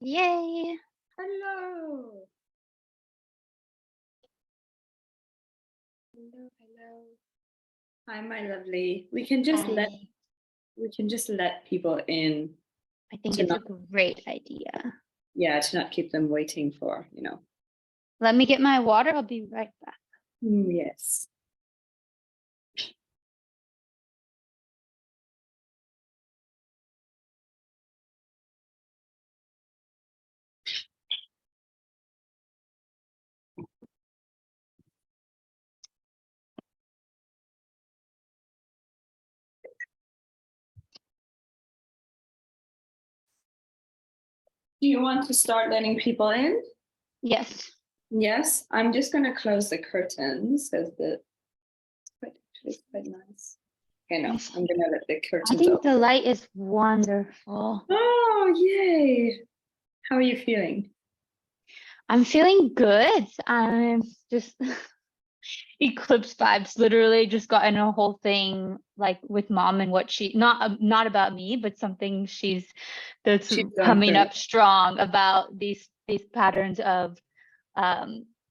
Yay! Hello. Hello. Hi, my lovely. We can just let people in. I think it's a great idea. Yeah, to not keep them waiting for, Let me get my water. I'll be right back. Yes. Do you want to start letting people in? Yes. Yes. I'm just going to close the curtains because it's quite nice. Okay, no, I'm going to let the curtains I think open. the light is wonderful. Oh, yay. How are you feeling? I'm feeling good. I'm just Eclipse vibes. Literally just gotten a whole thing like with mom and what she not about me, but something that's coming up strong about these patterns of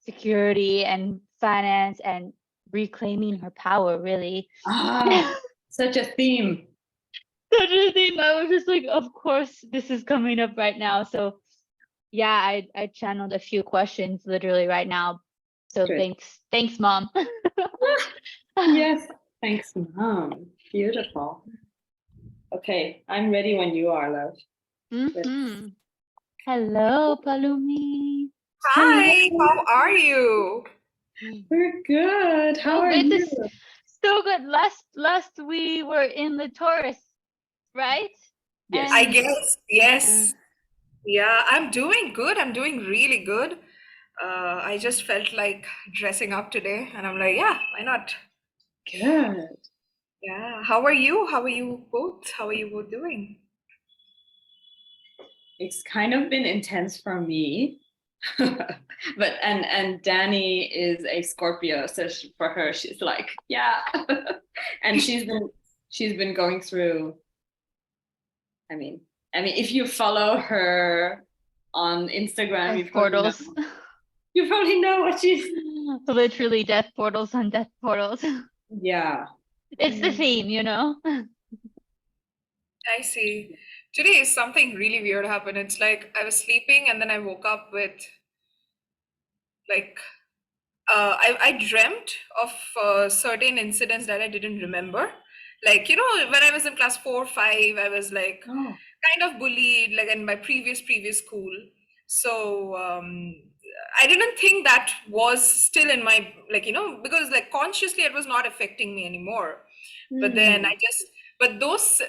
security and finance and reclaiming her power, really. Such a theme. Such a theme. I was just like, of course this is coming up right now. So yeah, I channeled a few questions literally right now. So good. Thanks, Mom. Yes, thanks, Mom. Beautiful. Okay, I'm ready when you are, love. Hello, Palumi. Hi, how are you? We're good. How are you? So good. Last we were in the Taurus, right? Yes. I guess, yes. Yeah, I'm doing good. I'm doing really good. I just felt like dressing up today, and I'm like, yeah, why not? Good. Yeah. How are you? How are you both? How are you both doing? It's kind of been intense for me. But and Danny is a Scorpio, so for her she's like, yeah. And she's been going through, I mean if you follow her on Instagram, you probably know what she's literally death portals on death portals. Yeah. It's the theme, I see. Today is something really weird happened. It's like I was sleeping and then I woke up with like I dreamt of certain incidents that I didn't remember. Like, when I was in class 4, 5, I was like kind of bullied, like in my previous school. So I didn't think that was still in my, because like consciously it was not affecting me anymore. But then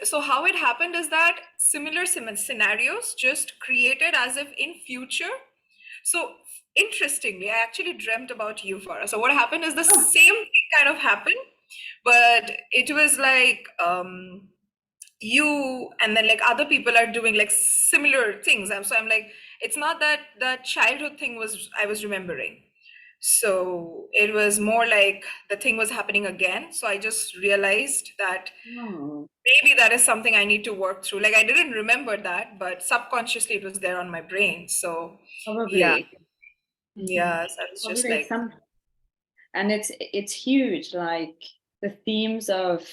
so how it happened is that similar scenarios just created as if in future. So interestingly, I actually dreamt about you, Farah. So what happened is the same thing kind of happened, but it was like you and then like other people are doing like similar things. So I'm like, it's not that the childhood thing I was remembering. So it was more like the thing was happening again. So I just realized that maybe that is something I need to work through. Like I didn't remember that, but subconsciously it was there on my brain. So probably. Yeah, so I was just like, and it's huge, like the themes of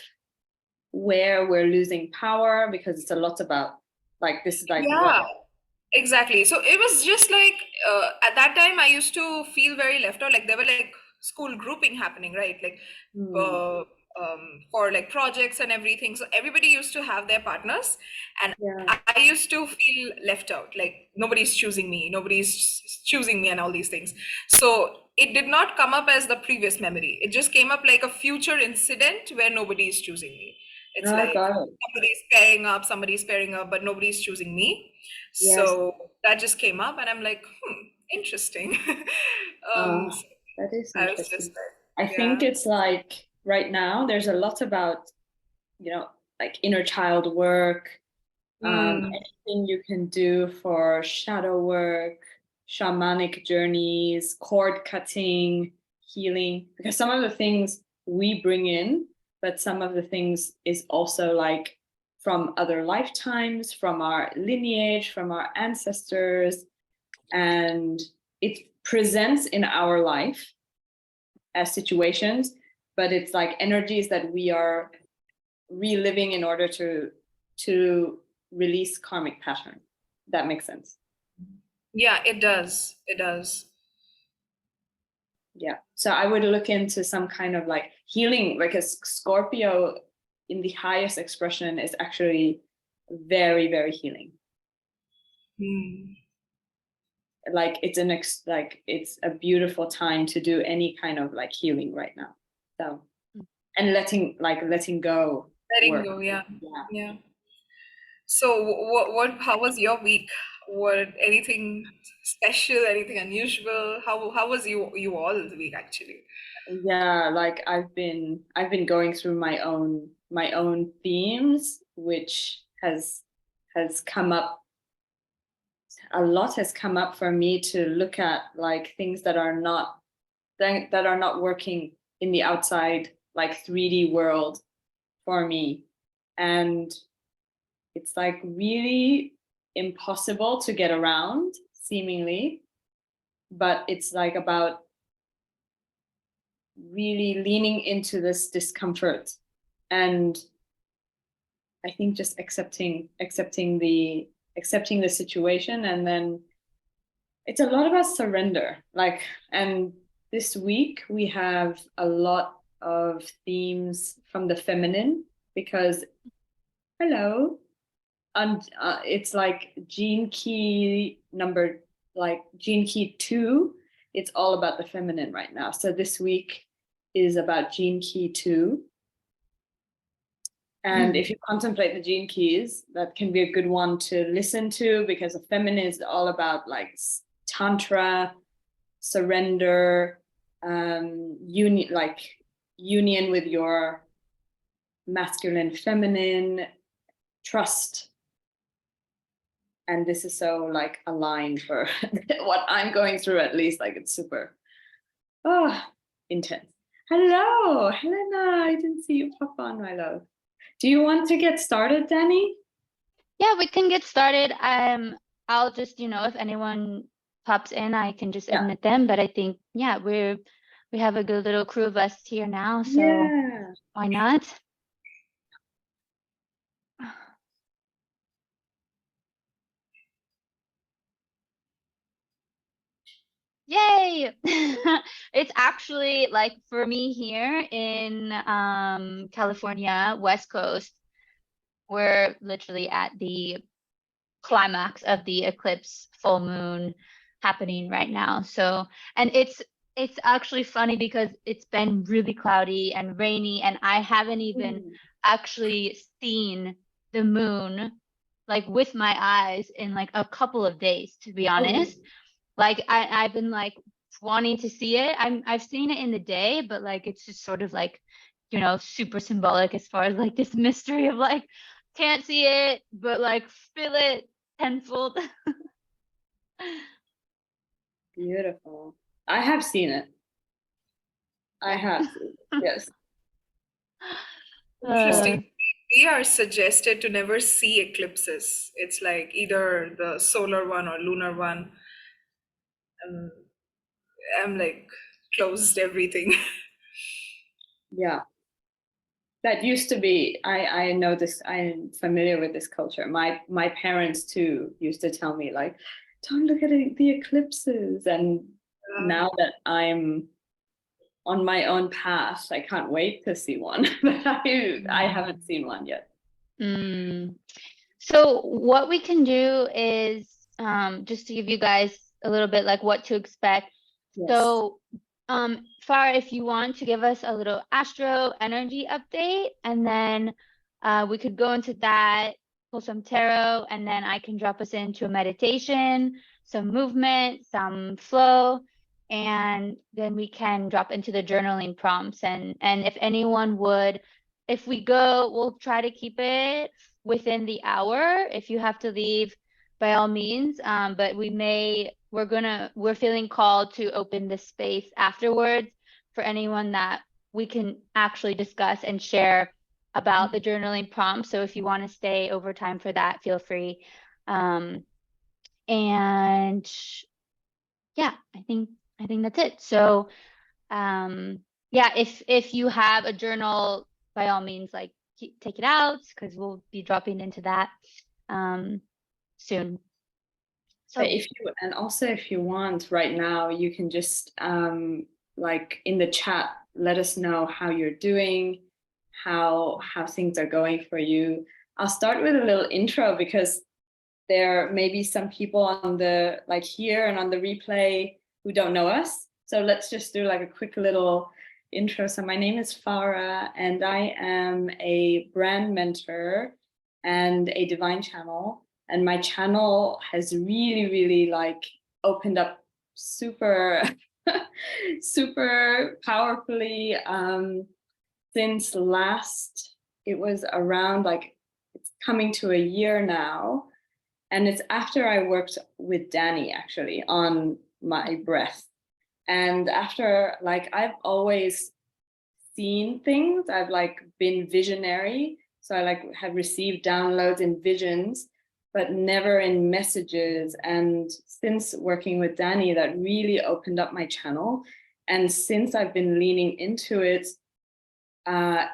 where we're losing power, because it's a lot about like this is like exactly. So it was just like at that time I used to feel very left out. Like there were like school grouping happening, right? Like for like projects and everything. So everybody used to have their partners, and I used to feel left out. Like nobody's choosing me, and all these things. So it did not come up as the previous memory. It just came up like a future incident where nobody is choosing me. It's like somebody's pairing up, but nobody's choosing me. So that just came up, and I'm like, interesting. That is interesting. I think it's like right now there's a lot about, like inner child work, anything you can do for shadow work, shamanic journeys, cord cutting, healing, because some of the things we bring in, but some of the things is also like from other lifetimes, from our lineage, from our ancestors, and it presents in our life as situations, but it's like energies that we are reliving in order to release karmic pattern. That makes sense. Yeah, it does. It does. Yeah. So I would look into some kind of like healing, because Scorpio in the highest expression is actually very, very healing. Hmm. Like it's it's a beautiful time to do any kind of like healing right now. So, and letting go. Letting work. go, yeah. Yeah. Yeah. So how was your week? Anything special, anything unusual? How was you all the week actually? Yeah, like I've been going through my own themes, which has come up. A lot has come up for me to look at, like things that are not working in the outside, like 3D world for me. And it's like really impossible to get around, seemingly, but it's like about really leaning into this discomfort, and I think just accepting the situation. And then it's a lot about surrender, like, and this week we have a lot of themes from the feminine, because hello, and it's like gene key 2. It's all about the feminine right now. So this week is about gene key 2. And if you contemplate the gene keys, that can be a good one to listen to, because the feminine is all about like tantra, surrender, union with your masculine, feminine, trust. And this is so like aligned for what I'm going through, at least. Like it's super intense. Hello, Helena. I didn't see you pop on, my love. Do you want to get started, Danny? Yeah, we can get started. I'll just, if anyone pops in, I can just admit them. But I think, yeah, we have a good little crew of us here now, so why not? Yay! It's actually like for me here in California, West Coast, we're literally at the climax of the eclipse full moon happening right now. So, and it's actually funny because it's been really cloudy and rainy, and I haven't even actually seen the moon like with my eyes in like a couple of days, to be honest. Like I've been like wanting to see it. I've seen it in the day, but like it's just sort of like, super symbolic as far as like this mystery of like can't see it, but like feel it tenfold. Beautiful. I have seen it. I have seen it. Yes. Interesting. We are suggested to never see eclipses. It's like either the solar one or lunar one. I'm like closed everything. Yeah. That used to be, I know this, I'm familiar with this culture. My parents too used to tell me like, don't look at the eclipses. And now that I'm on my own path, I can't wait to see one. But I haven't seen one yet. So what we can do is just to give you guys a little bit like what to expect. Yes. So Farah, if you want to give us a little astro energy update, and then we could go into that, pull some tarot, and then I can drop us into a meditation, some movement, some flow, and then we can drop into the journaling prompts. And if anyone would, if we go, we'll try to keep it within the hour. If you have to leave, by all means, but we're feeling called to open this space afterwards for anyone that we can actually discuss and share about the journaling prompt. So if you want to stay over time for that, feel free. And yeah, I think that's it. So yeah, if you have a journal, by all means, like take it out, because we'll be dropping into that soon. So But if you want right now, you can just like in the chat, let us know how you're doing, how things are going for you. I'll start with a little intro because there may be some people on the like here and on the replay who don't know us. So let's just do like a quick little intro. So my name is Farah, and I am a brand mentor and a divine channel. And my channel has really like opened up super super powerfully since last, it was around like, it's coming to a year now. And it's after I worked with Danny actually on my breath. And after, like, I've always seen things, I've like been visionary. So I like have received downloads in visions, but never in messages. And since working with Danny, that really opened up my channel. And since I've been leaning into it,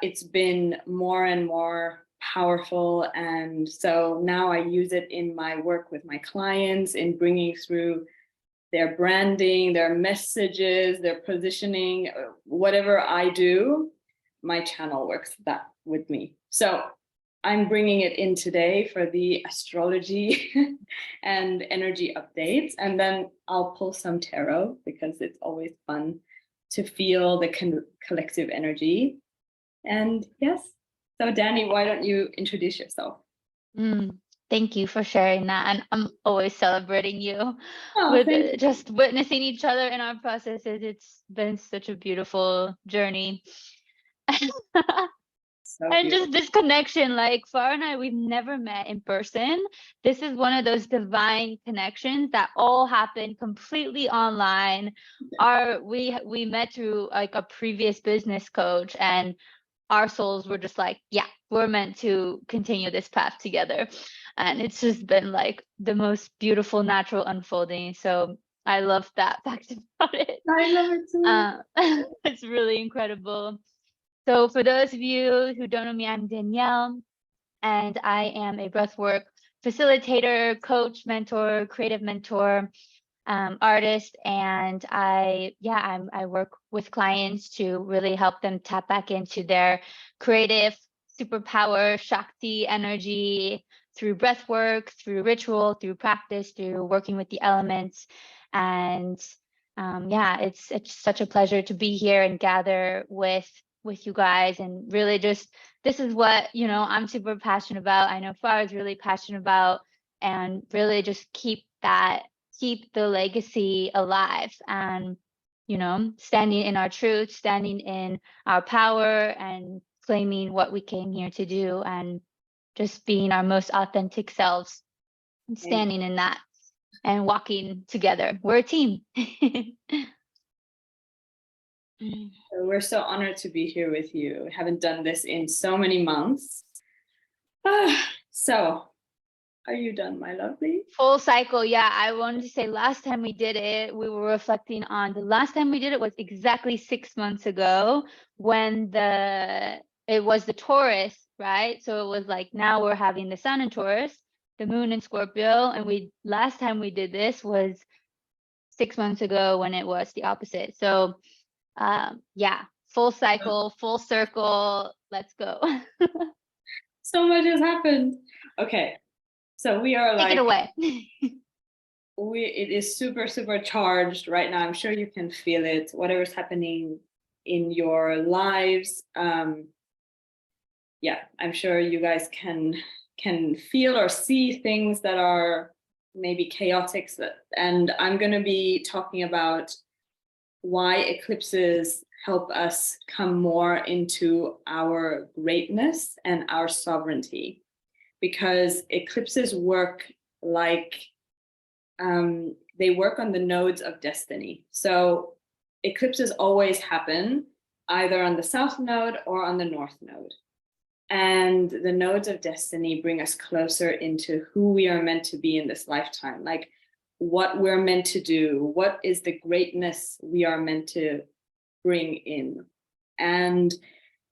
it's been more and more powerful. And so now I use it in my work with my clients, in bringing through their branding, their messages, their positioning, whatever I do, my channel works that with me. So I'm bringing it in today for the astrology and energy updates. And then I'll pull some tarot because it's always fun to feel the collective energy. And yes, so Danny, why don't you introduce yourself? Thank you for sharing that. And I'm always celebrating you with just witnessing each other in our processes. It's been such a beautiful journey. And just this connection, like Farah and I, we've never met in person. This is one of those divine connections that all happened completely online. We met through like a previous business coach, and our souls were just like, yeah, we're meant to continue this path together. And it's just been like the most beautiful natural unfolding. So I love that fact about it. I love it too. It's really incredible. So for those of you who don't know me, I'm Danielle, and I am a breathwork facilitator, coach, mentor, creative mentor, artist, and I work with clients to really help them tap back into their creative superpower, Shakti energy through breath work, through ritual, through practice, through working with the elements. And it's such a pleasure to be here and gather with you guys, and really just, this is what, I'm super passionate about. I know Farah is really passionate about, and really just keep the legacy alive, and standing in our truth, standing in our power, and claiming what we came here to do, and just being our most authentic selves, and standing in that and walking together. We're a team. We're so honored to be here with you. We haven't done this in so many months. So are you done, my lovely? Full cycle. Yeah, I wanted to say last time we did it, we were reflecting on the last time we did it was exactly 6 months ago, when it was the Taurus, right? So it was like, now we're having the sun in Taurus, the moon in Scorpio, and last time we did this was 6 months ago, when it was the opposite. So yeah, full cycle, full circle. Let's go. So much has happened. Okay. So we are like, take it away. It is super, super charged right now. I'm sure you can feel it, whatever's happening in your lives. Yeah, I'm sure you guys can feel or see things that are maybe chaotic. And I'm going to be talking about why eclipses help us come more into our greatness and our sovereignty. Because eclipses work like, they work on the nodes of destiny. So eclipses always happen either on the south node or on the north node. And the nodes of destiny bring us closer into who we are meant to be in this lifetime, like what we're meant to do, what is the greatness we are meant to bring in. And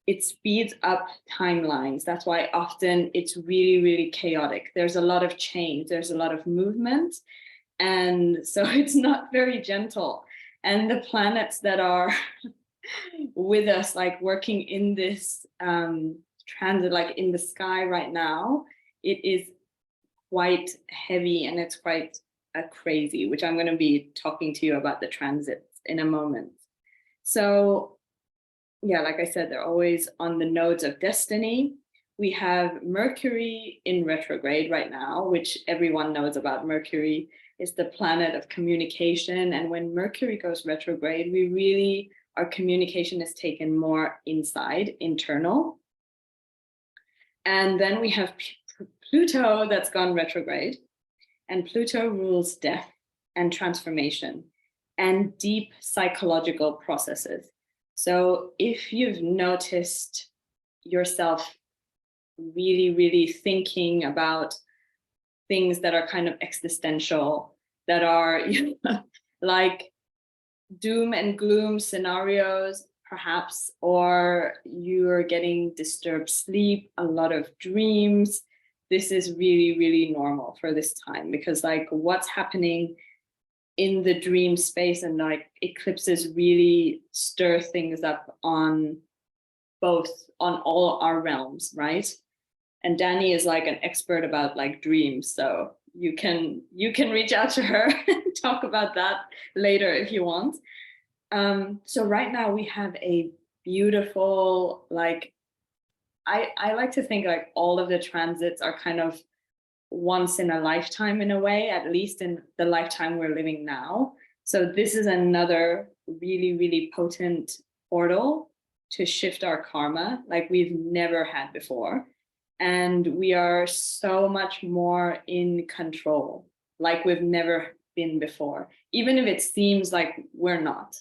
it speeds up timelines. That's why often it's really, really chaotic. There's a lot of change, there's a lot of movement. And so it's not very gentle. And the planets that are with us, like working in this transit, like in the sky right now, it is quite heavy and it's quite crazy, which I'm going to be talking to you about the transits in a moment. So yeah, like I said, they're always on the nodes of destiny. We have Mercury in retrograde right now, which everyone knows about. Mercury is the planet of communication. And when Mercury goes retrograde, our communication is taken more inside, internal. And then we have Pluto that's gone retrograde. And Pluto rules death and transformation and deep psychological processes. So if you've noticed yourself really, really thinking about things that are kind of existential, that are like doom and gloom scenarios, perhaps, or you're getting disturbed sleep, a lot of dreams, this is really, really normal for this time, because like what's happening in the dream space and like eclipses really stir things up on all our realms, right? And Dani is like an expert about like dreams, so you can reach out to her and talk about that later if you want. So right now we have a beautiful, like I like to think like all of the transits are kind of once in a lifetime in a way, at least in the lifetime we're living now. So this is another really, really potent portal to shift our karma like we've never had before. And we are so much more in control, like we've never been before, even if it seems like we're not,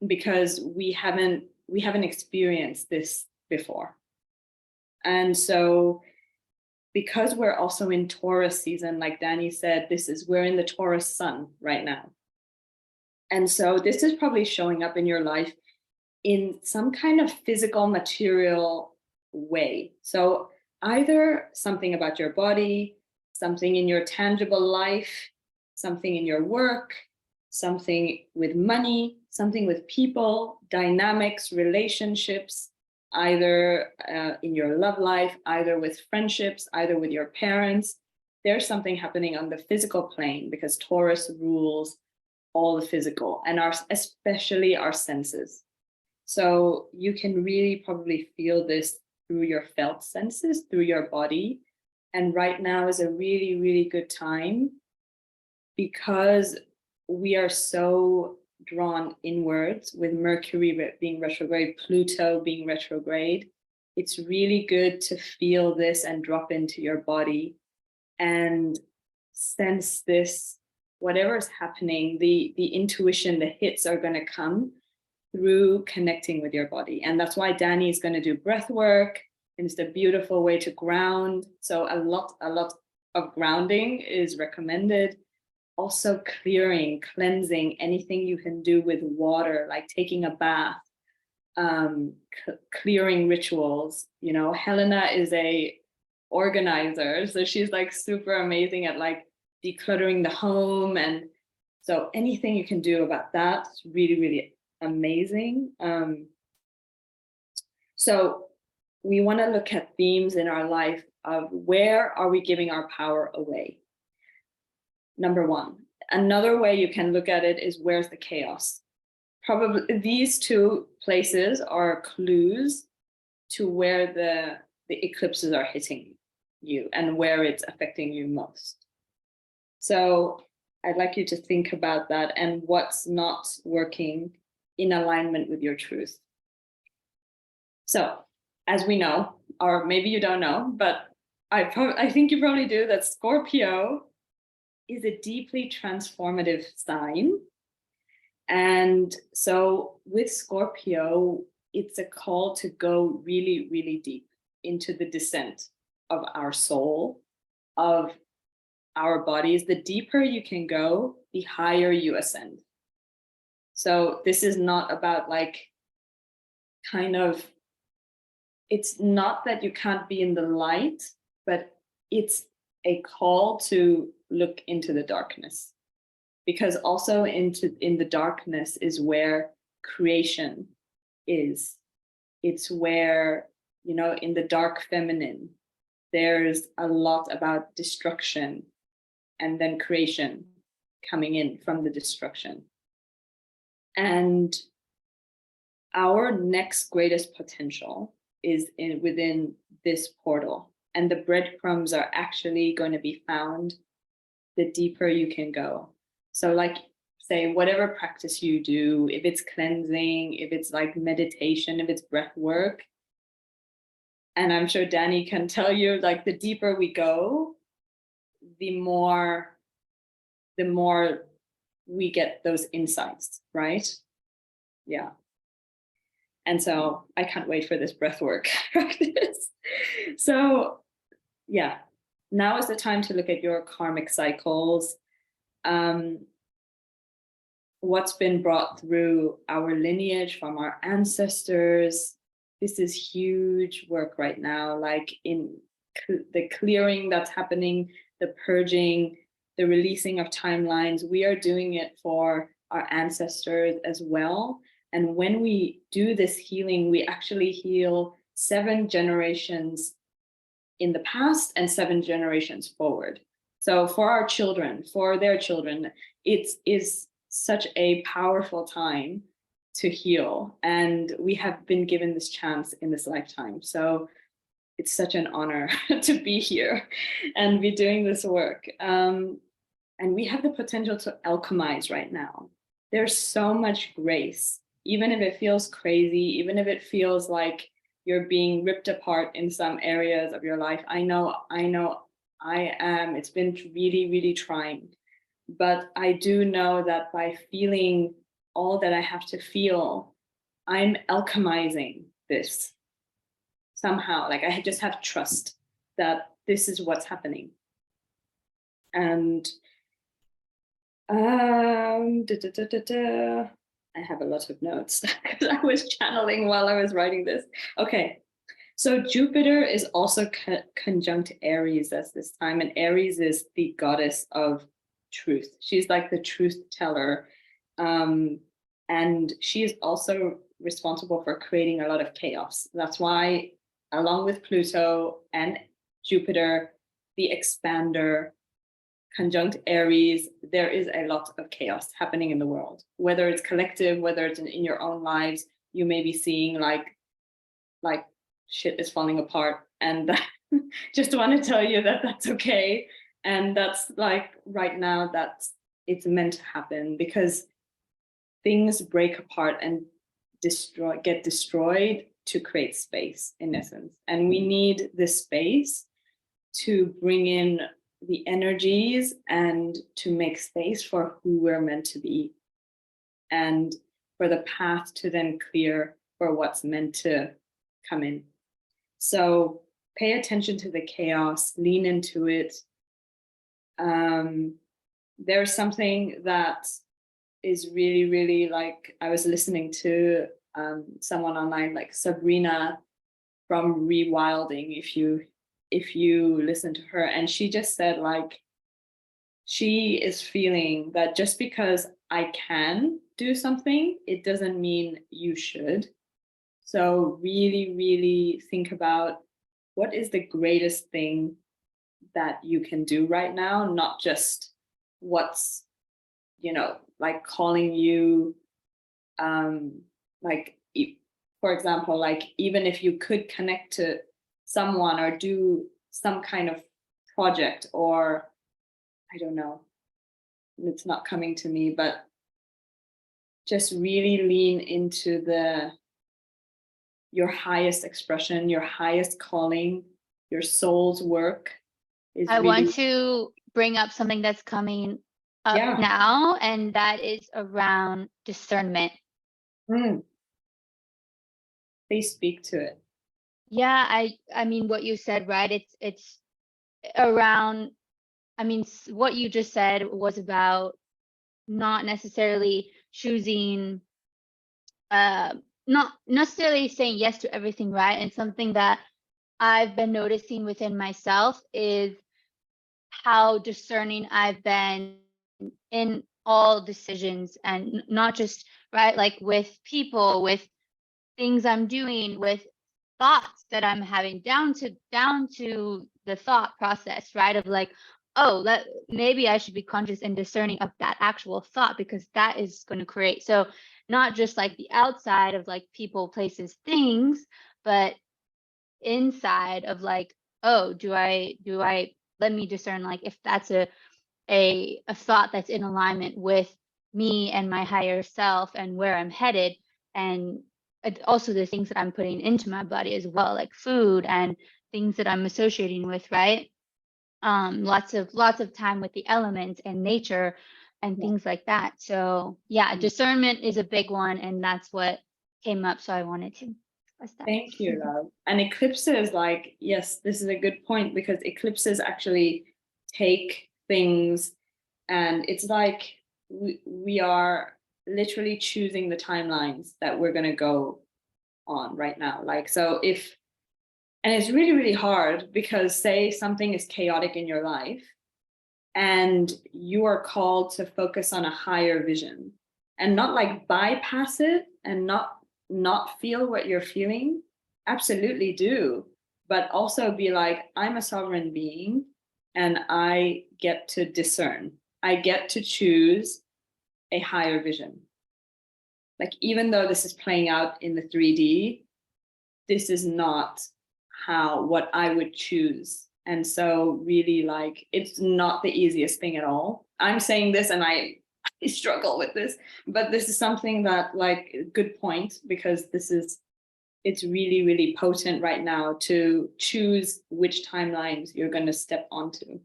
because we haven't experienced this before. And so because we're also in Taurus season, like Dani said, we're in the Taurus sun right now. And so this is probably showing up in your life in some kind of physical, material way. So either something about your body, something in your tangible life, something in your work, something with money, something with people, dynamics, relationships, either in your love life, either with friendships, either with your parents. There's something happening on the physical plane because Taurus rules all the physical and especially our senses. So you can really probably feel this through your felt senses, through your body. And right now is a really, really good time because we are so drawn inwards with Mercury being retrograde, Pluto being retrograde. It's really good to feel this and drop into your body and sense this, whatever is happening, the intuition, the hits are going to come through connecting with your body. And that's why Dani is going to do breath work, and it's a beautiful way to ground. So a lot of grounding is recommended. Also clearing, cleansing, anything you can do with water, like taking a bath, clearing rituals. You know, Helena is a organizer, so she's like super amazing at like decluttering the home. And so anything you can do about that is really, really amazing. So we want to look at themes in our life of where are we giving our power away? Number one. Another way you can look at it is where's the chaos? Probably these two places are clues to where the eclipses are hitting you and where it's affecting you most. So I'd like you to think about that and what's not working in alignment with your truth. So as we know, or maybe you don't know, but I think you probably do, that Scorpio is a deeply transformative sign. And so with Scorpio, it's a call to go really, really deep. into the descent of our soul, of our bodies. The deeper you can go, the higher you ascend. So this is not about like kind of, it's not that you can't be in the light, but it's a call to look into the darkness, because also in the darkness is where creation is. It's where, you know, in the dark feminine, there's a lot about destruction and then creation coming in from the destruction. And our next greatest potential is within this portal. And the breadcrumbs are actually going to be found the deeper you can go. So like, say, whatever practice you do, if it's cleansing, if it's like meditation, if it's breath work, and I'm sure Danny can tell you, like the deeper we go, the more we get those insights, right? Yeah. And so I can't wait for this breathwork practice. So yeah, now is the time to look at your karmic cycles. What's been brought through our lineage from our ancestors. This is huge work right now, like in the clearing that's happening, the purging, the releasing of timelines. We are doing it for our ancestors as well. And when we do this healing, we actually heal 7 generations in the past and 7 generations forward. So for our children, for their children, it is such a powerful time to heal. And we have been given this chance in this lifetime. So it's such an honor to be here and be doing this work. And we have the potential to alchemize right now. There's so much grace, even if it feels crazy, even if it feels like you're being ripped apart in some areas of your life. I know I am. It's been really, really trying. But I do know that by feeling all that I have to feel, I'm alchemizing this somehow. Like I just have trust that this is what's happening. And I have a lot of notes because I was channeling while I was writing this. Okay, so Jupiter is also conjunct Aries at this time, and Aries is the goddess of truth. She's like the truth teller, and she is also responsible for creating a lot of chaos. That's why, along with Pluto and Jupiter, the expander, conjunct Aries, there is a lot of chaos happening in the world, whether it's collective, whether it's in your own lives. You may be seeing like shit is falling apart, and just want to tell you that that's okay. And that's like right now, that's it's meant to happen, because things break apart and get destroyed to create space, in essence. And we need this space to bring in the energies and to make space for who we're meant to be, and for the path to then clear for what's meant to come in. So pay attention to the chaos, lean into it. There's something that is really, really, like, I was listening to someone online, like Sabrina from Rewilding, if you listen to her, and she just said, like, she is feeling that just because I can do something, it doesn't mean you should. So really, really think about what is the greatest thing that you can do right now, not just what's, like calling you, like, for example, like even if you could connect to someone or do some kind of project, or I don't know, it's not coming to me, but just really lean into your highest expression, your highest calling, your soul's work. I want to bring up something that's coming up now, and that is around discernment. Please speak to it. Yeah, I mean what you said, right? It's around, I mean, what you just said was about not necessarily choosing, uh, not necessarily saying yes to everything, right? And something that I've been noticing within myself is how discerning I've been in all decisions, and not just, right, like with people, with things I'm doing, with thoughts that I'm having, down to the thought process, right? Of like, oh, maybe I should be conscious and discerning of that actual thought, because that is going to create. So not just like the outside of like people, places, things, but inside of like, oh, do I let me discern like if that's a thought that's in alignment with me and my higher self and where I'm headed, and also the things that I'm putting into my body as well, like food and things that I'm associating with, right? Lots of time with the elements and nature and Yeah. things like that. So yeah, Mm. discernment is a big one, and that's what came up. So I wanted to express that. Thank you, love. And eclipses, like, yes, this is a good point, because eclipses actually take things, and it's like we are literally choosing the timelines that we're going to go on right now. Like, so if, and it's really, really hard, because say something is chaotic in your life and you are called to focus on a higher vision and not like bypass it and not feel what you're feeling. Absolutely do, but also be like, I'm a sovereign being and I get to discern, I get to choose a higher vision. Like, even though this is playing out in the 3D, this is not what I would choose. And so really, like, it's not the easiest thing at all. I'm saying this and I struggle with this, but this is something that, like, good point, because it's really, really potent right now to choose which timelines you're going to step onto.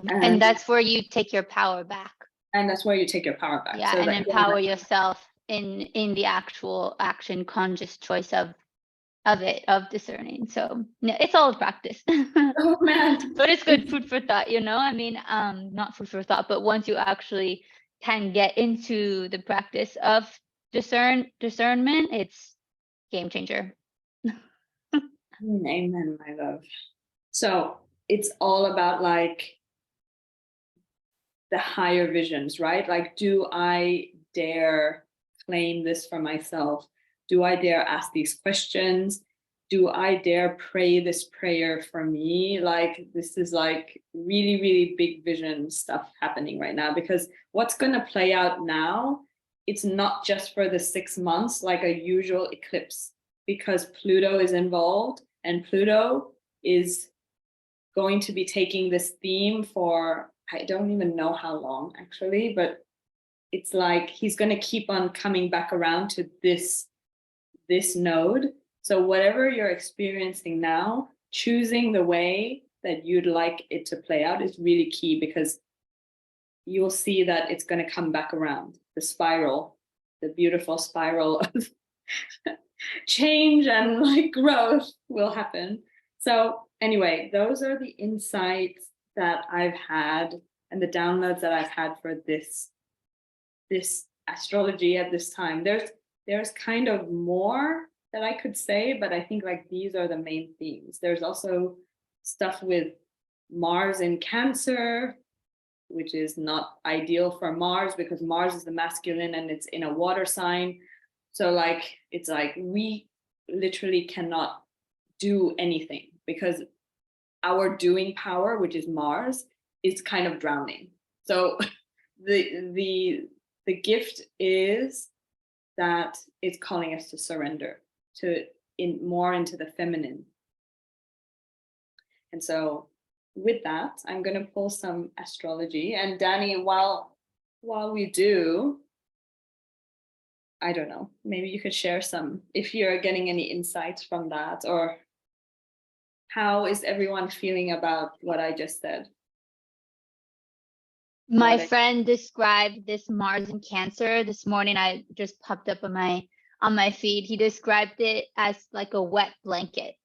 And that's where you take your power back. And that's where you take your power back. Yeah, so and that, empower yourself in the actual action, conscious choice of discerning. So yeah, it's all practice. oh man. But it's good food for thought, I mean, not food for thought, but once you actually can get into the practice of discernment, it's game changer. Amen, my love. So it's all about, like, the higher visions, right? Like, do I dare claim this for myself? Do I dare ask these questions? Do I dare pray this prayer for me? Like, this is like really, really big vision stuff happening right now, because what's going to play out now, it's not just for the 6 months like a usual eclipse, because Pluto is involved, and Pluto is going to be taking this theme for, I don't even know how long actually, but it's like he's going to keep on coming back around to this node. So whatever you're experiencing now, choosing the way that you'd like it to play out is really key, because you'll see that it's going to come back around. The spiral, the beautiful spiral of change and like growth will happen. So anyway, those are the insights that I've had and the downloads that I've had for this astrology at this time. There's kind of more that I could say, but I think like these are the main themes. There's also stuff with Mars in Cancer, which is not ideal for Mars, because Mars is the masculine and it's in a water sign. So like, it's like we literally cannot do anything, because our doing power, which is Mars, is kind of drowning. So the gift is that it's calling us to surrender, to more into the feminine. And so with that, I'm going to pull some astrology. And Danny, while we do, I don't know, maybe you could share some, if you're getting any insights from that, or how is everyone feeling about what I just said? My friend described this Mars in Cancer this morning. I just popped up on on my feed. He described it as like a wet blanket.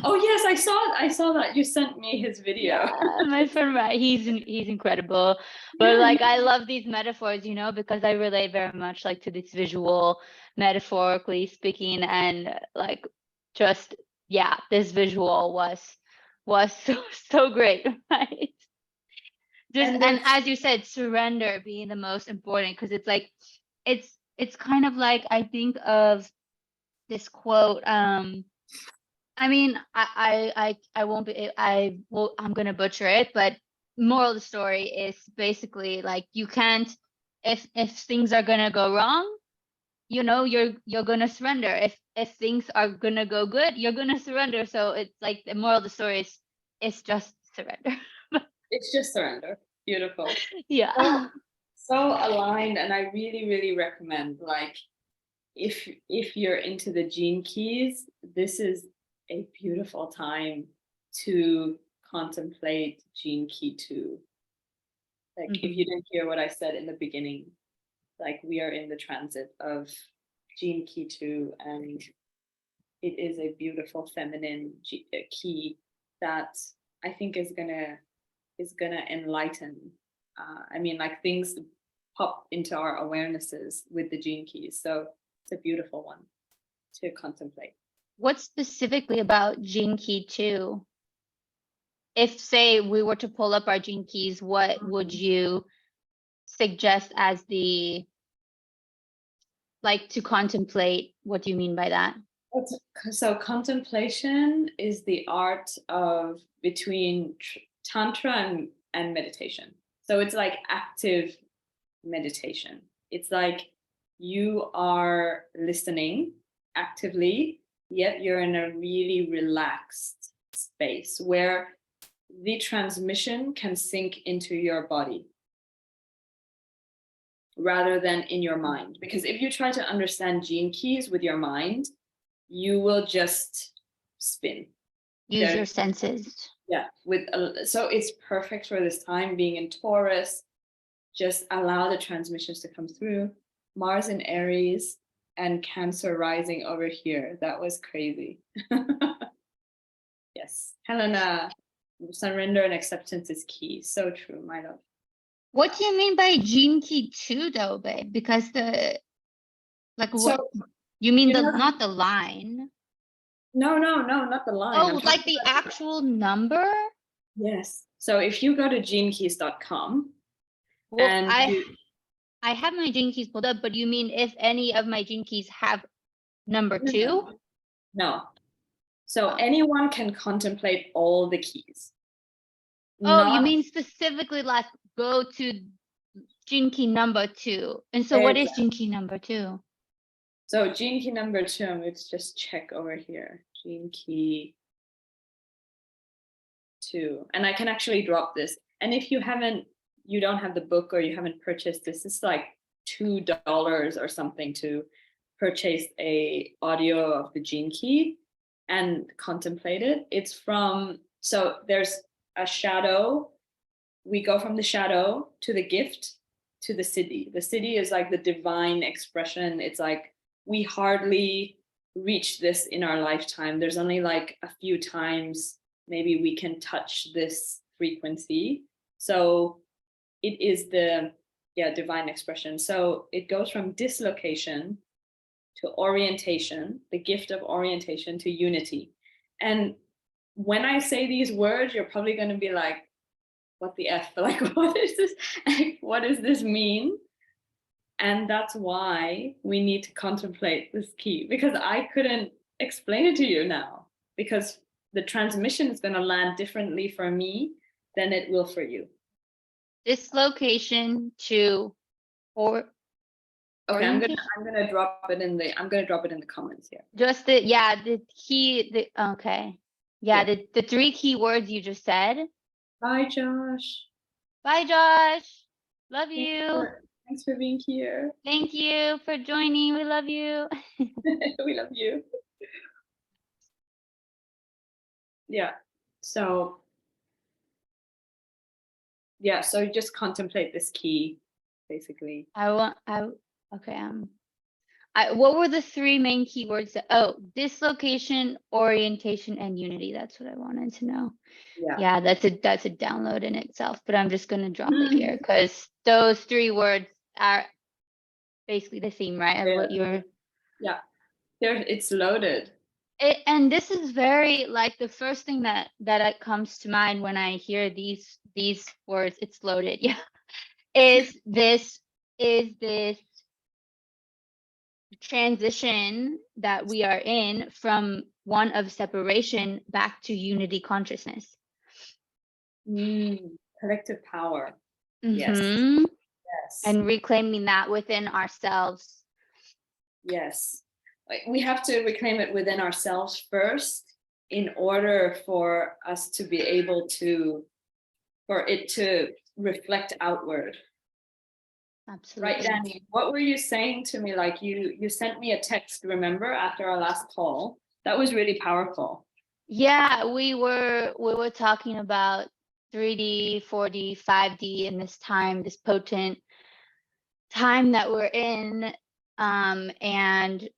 Oh yes, I saw that you sent me his video. Yeah, my friend, right? He's incredible. But Yeah, like I love these metaphors, because I relate very much like to this visual, metaphorically speaking, and like just this visual was so great, right? Just and and there's as you said, surrender being the most important, because it's like it's kind of like I think of this quote. I mean, I won't be, I'm gonna butcher it, but moral of the story is basically like you can't, if things are gonna go wrong, you're gonna surrender. If things are gonna go good, you're gonna surrender. So it's like the moral of the story is just surrender. it's just surrender. Beautiful. Yeah. So aligned, and I really, really recommend, like, if you're into the gene keys, this is a beautiful time to contemplate gene key 2. Like, if you didn't hear what I said in the beginning, like, we are in the transit of gene key 2, and it is a beautiful feminine key that I think is gonna enlighten. I mean, like, things pop into our awarenesses with the gene keys, so it's a beautiful one to contemplate. What specifically about Gene Key 2? If say we were to pull up our Gene Keys, what would you suggest as the, like, to contemplate? What do you mean by that? So contemplation is the art of between tantra and meditation. So it's like active meditation. It's like you are listening actively, yet you're in a really relaxed space where the transmission can sink into your body rather than in your mind. Because if you try to understand gene keys with your mind, you will just spin. Use your senses. Yeah, so it's perfect for this time, being in Taurus. Just allow the transmissions to come through. Mars in Aries and Cancer rising over here. That was crazy. Yes, Helena, surrender and acceptance is key. So true, my love. What do you mean by Gene Key 2 though, babe? Because what you mean, not the line? No, not the line. Oh, like the actual number? Yes. So if you go to genekeys.com, well, and I have my Gene Keys pulled up, but you mean if any of my Gene Keys have number 2? No. So anyone can contemplate all the keys. Oh, you mean specifically like go to Gene Key number 2. And so what is Gene Key number 2? So Gene Key number 2, let's just check over here. Gene Key 2. And I can actually drop this. And if you don't have the book or you haven't purchased this, it's like $2 or something to purchase a audio of the Gene Key and contemplate it. It's so there's a shadow. We go from the shadow to the gift to the siddhi. The siddhi is like the divine expression. It's like we hardly reach this in our lifetime. There's only like a few times maybe we can touch this frequency. So it is the divine expression. So it goes from dislocation to orientation, the gift of orientation, to unity. And when I say these words, you're probably going to be like, what the F? Like, what is this? What does this mean? And that's why we need to contemplate this key, because I couldn't explain it to you now, because the transmission is going to land differently for me than it will for you. Dislocation to Okay, I'm gonna drop it in the comments here. Just the key. Okay. Yeah, the 3 key words you just said. Bye, Josh. Bye, Josh. Love you. Thanks for being here. Thank you for joining. We love you. We love you. Yeah. So just contemplate this key, basically. Okay. What were the three main keywords? Dislocation, orientation, and unity. That's what I wanted to know. Yeah, that's a download in itself, but I'm just gonna drop it here because those three words are basically the theme, right? Of what you're. Yeah, it's loaded. And this is very like the first thing that comes to mind when I hear these words. It's loaded. Yeah, is this transition that we are in from one of separation back to unity consciousness. Collective power. Yes. Yes. And reclaiming that within ourselves. Yes. Like we have to reclaim it within ourselves first in order for us to be able to, for it to reflect outward. Absolutely. Right, Danny, what were you saying to me? Like you sent me a text, remember, after our last call? That was really powerful. Yeah, we were talking about 3D, 4D, 5D in this time, this potent time that we're in. And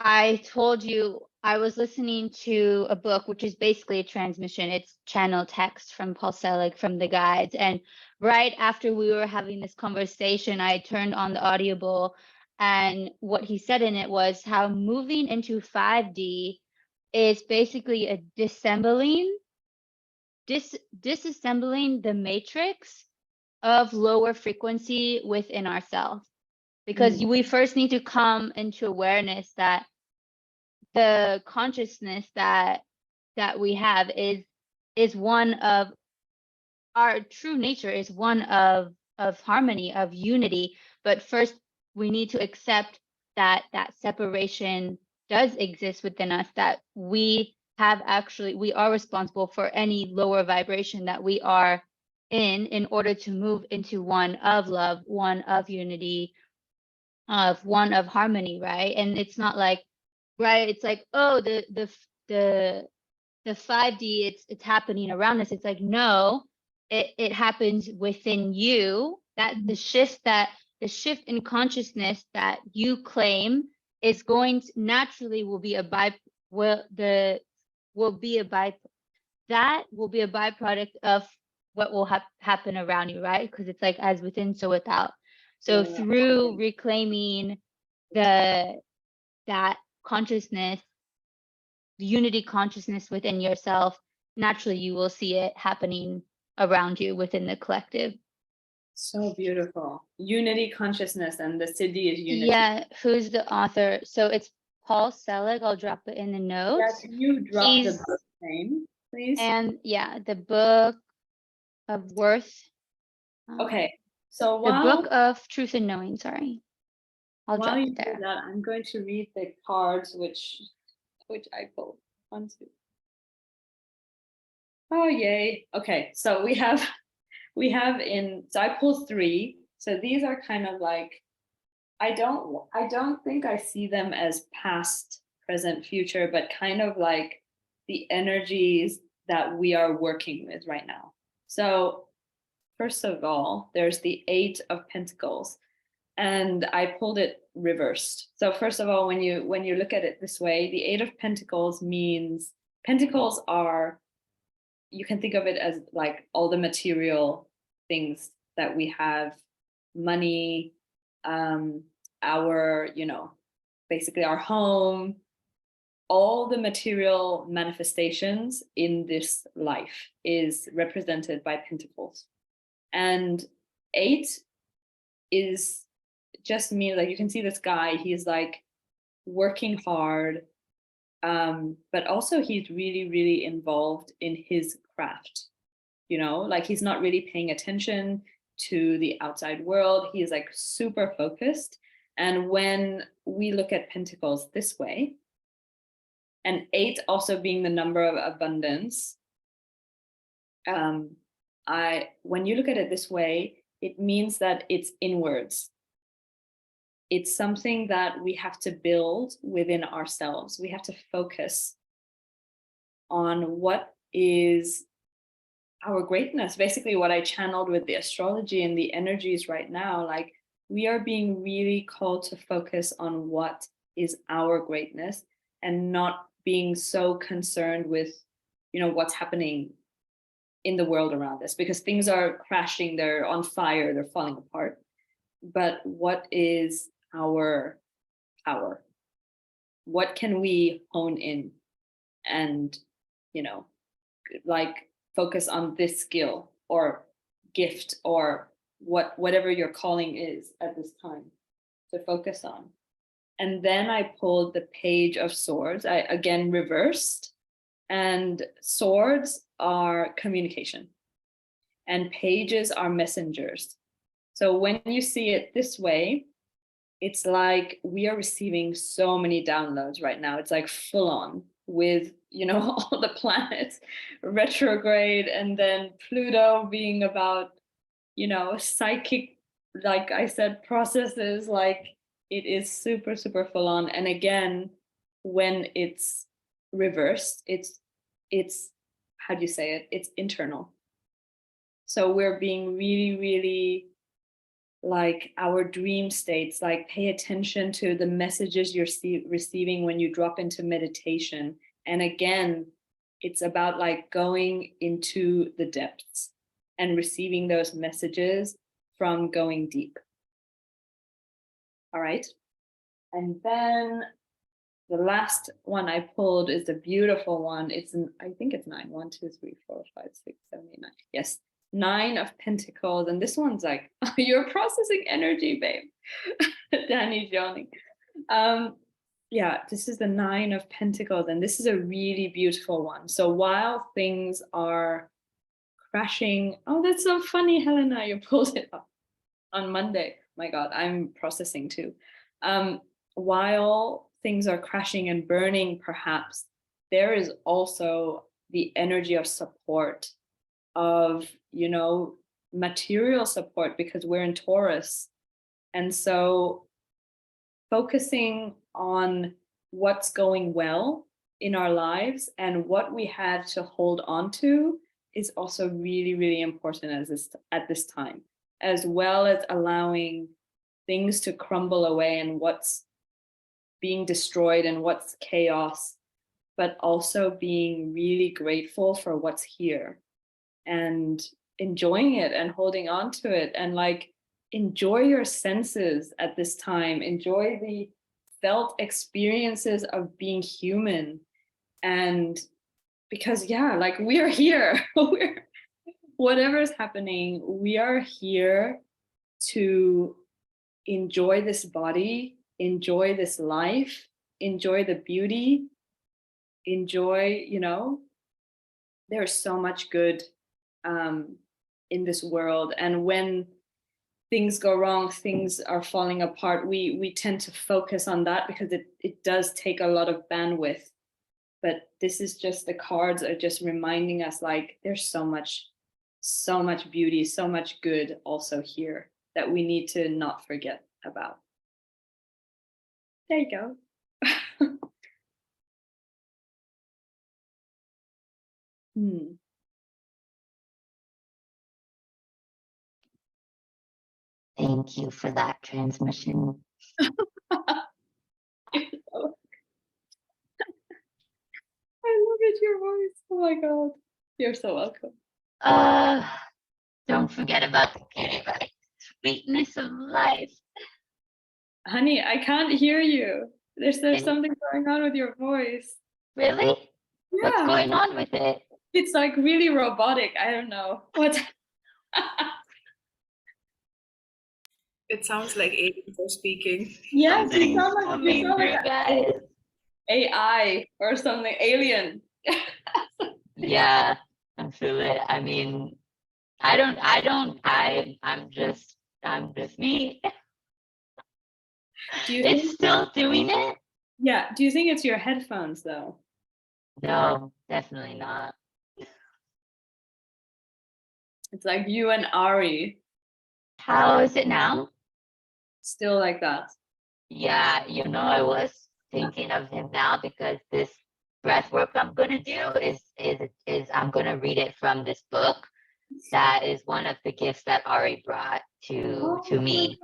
I told you I was listening to a book, which is basically a transmission. It's channel text from Paul Selig from the guides. And right after we were having this conversation, I turned on the Audible, and what he said in it was how moving into 5D is basically a disassembling the matrix of lower frequency within ourselves. Because we first need to come into awareness that the consciousness that we have is one of our true nature, is one of harmony, of unity. But first we need to accept that separation does exist within us, that we are responsible for any lower vibration that we are in order to move into one of love, one of unity, of one of harmony, right? And it's not like, right, it's like, oh, the 5D, it's happening around us. It's like, no, it happens within you. That the shift in consciousness that you claim is going to naturally will be a byproduct of what will happen around you, right? Because it's like as within, so without. So through reclaiming that consciousness, the unity consciousness within yourself, naturally you will see it happening around you within the collective. So beautiful. Unity consciousness, and the Siddhi is unity. Yeah, who's the author? So it's Paul Selig. I'll drop it in the notes. Yeah, can you drop the book name, please? And yeah, the Book of Worth. Okay, so the Book of Truth and Knowing, sorry. I'll drop it there. That, I'm going to read the cards which I pulled. 1, 2. Oh yay. Okay, so we have so I pulled 3. So these are kind of like, I don't think I see them as past, present, future, but kind of like the energies that we are working with right now. So first of all, there's the 8 of Pentacles, and I pulled it reversed. So first of all, when you look at it this way, the 8 of Pentacles means, Pentacles are, you can think of it as like all the material things that we have, money, our, basically our home, all the material manifestations in this life is represented by Pentacles. And 8 is just means like, you can see this guy, he's like working hard, but also he's really, really involved in his craft, like he's not really paying attention to the outside world. He's like super focused. And when we look at Pentacles this way, and 8 also being the number of abundance, when you look at it this way, it means that it's inwards. It's something that we have to build within ourselves. We have to focus on what is our greatness. Basically what I channeled with the astrology and the energies right now, like we are being really called to focus on what is our greatness and not being so concerned with, what's happening in the world around us, because things are crashing, they're on fire, they're falling apart. But what is our power? What can we hone in and, like focus on this skill or gift or whatever your calling is at this time to focus on. And then I pulled the Page of Swords. I again reversed, and swords are communication and pages are messengers. So when you see it this way, it's like we are receiving so many downloads right now. It's like full on with, all the planets retrograde, and then Pluto being about, psychic, like I said, processes. Like it is super, super full on. And again, when it's reversed, it's, how do you say it? It's internal. So we're being really, really like our dream states, like pay attention to the messages you're receiving when you drop into meditation. And again, it's about like going into the depths and receiving those messages from going deep. All right. And then the last one I pulled is a beautiful one. I think it's 9. 1, 2, 3, 4, 5, 6, 7, 8, 9. Yes. 9 of Pentacles, and this one's like, you're processing energy, babe. Danny Johnny. Yeah, this is the 9 of Pentacles, and this is a really beautiful one. So while things are crashing, oh, that's so funny, Helena, you pulled it up on Monday. My God, I'm processing too. While things are crashing and burning, perhaps, there is also the energy of support, of material support, because we're in Taurus. And so focusing on what's going well in our lives and what we had to hold on to is also really, really important at this time, as well as allowing things to crumble away and what's being destroyed and what's chaos, but also being really grateful for what's here and enjoying it and holding on to it, and like enjoy your senses at this time. Enjoy the felt experiences of being human. And because like we are here, whatever's happening, we are here to enjoy this body, enjoy this life, enjoy the beauty, enjoy, there's so much good in this world. And when things go wrong, things are falling apart, we tend to focus on that because it does take a lot of bandwidth. But this is just, the cards are just reminding us like there's so much beauty, so much good also here that we need to not forget about. There you go. Thank you for that transmission. I love it, your voice. Oh my God. You're so welcome. Don't forget about the beauty, but sweetness of life. Honey, I can't hear you. There's something going on with your voice. Really? Yeah. What's going on with it? It's like really robotic. I don't know. What? It sounds like aliens are speaking. Yes, you sound like guys. AI or something, alien. Yeah, I feel it. I mean, I'm just me. It's still doing it? Yeah. Do you think it's your headphones though? No, definitely not. It's like you and Ari. How is it now? Still like that. Yeah, I was thinking of him now because this breath work I'm gonna do is I'm gonna read it from this book. That is one of the gifts that Ari brought to me.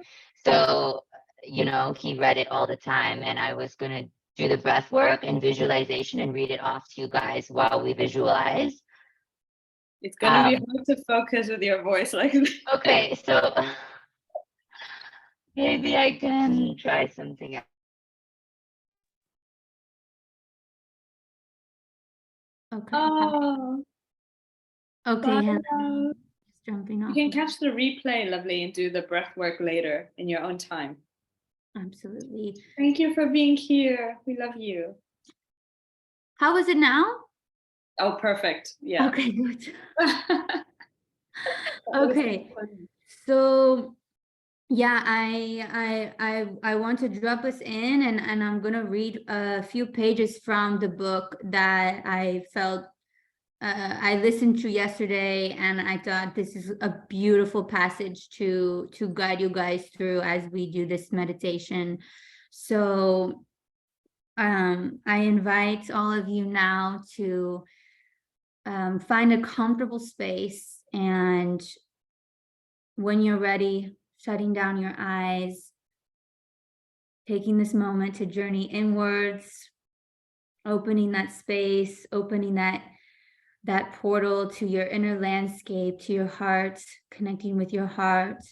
So, you know, he read it all the time, and I was going to do the breath work and visualization and read it off to you guys while we visualize. It's gonna be hard to focus with your voice like this. Okay, so maybe I can try something else. Okay. Oh, Okay, wow. Helen. Just jumping You off. can catch the replay, lovely, and do the breath work later in your own time. Absolutely. Thank you for being here. We love you. How is it now? Oh, perfect. Yeah. Okay, good. That was Okay. fun. So yeah, I want to drop us in, and I'm gonna read a few pages from the book that I felt I listened to yesterday, and I thought this is a beautiful passage to guide you guys through as we do this meditation. So I invite all of you now to find a comfortable space, and when you're ready, shutting down your eyes, taking this moment to journey inwards, opening that space, opening that portal to your inner landscape, to your heart, connecting with your heart.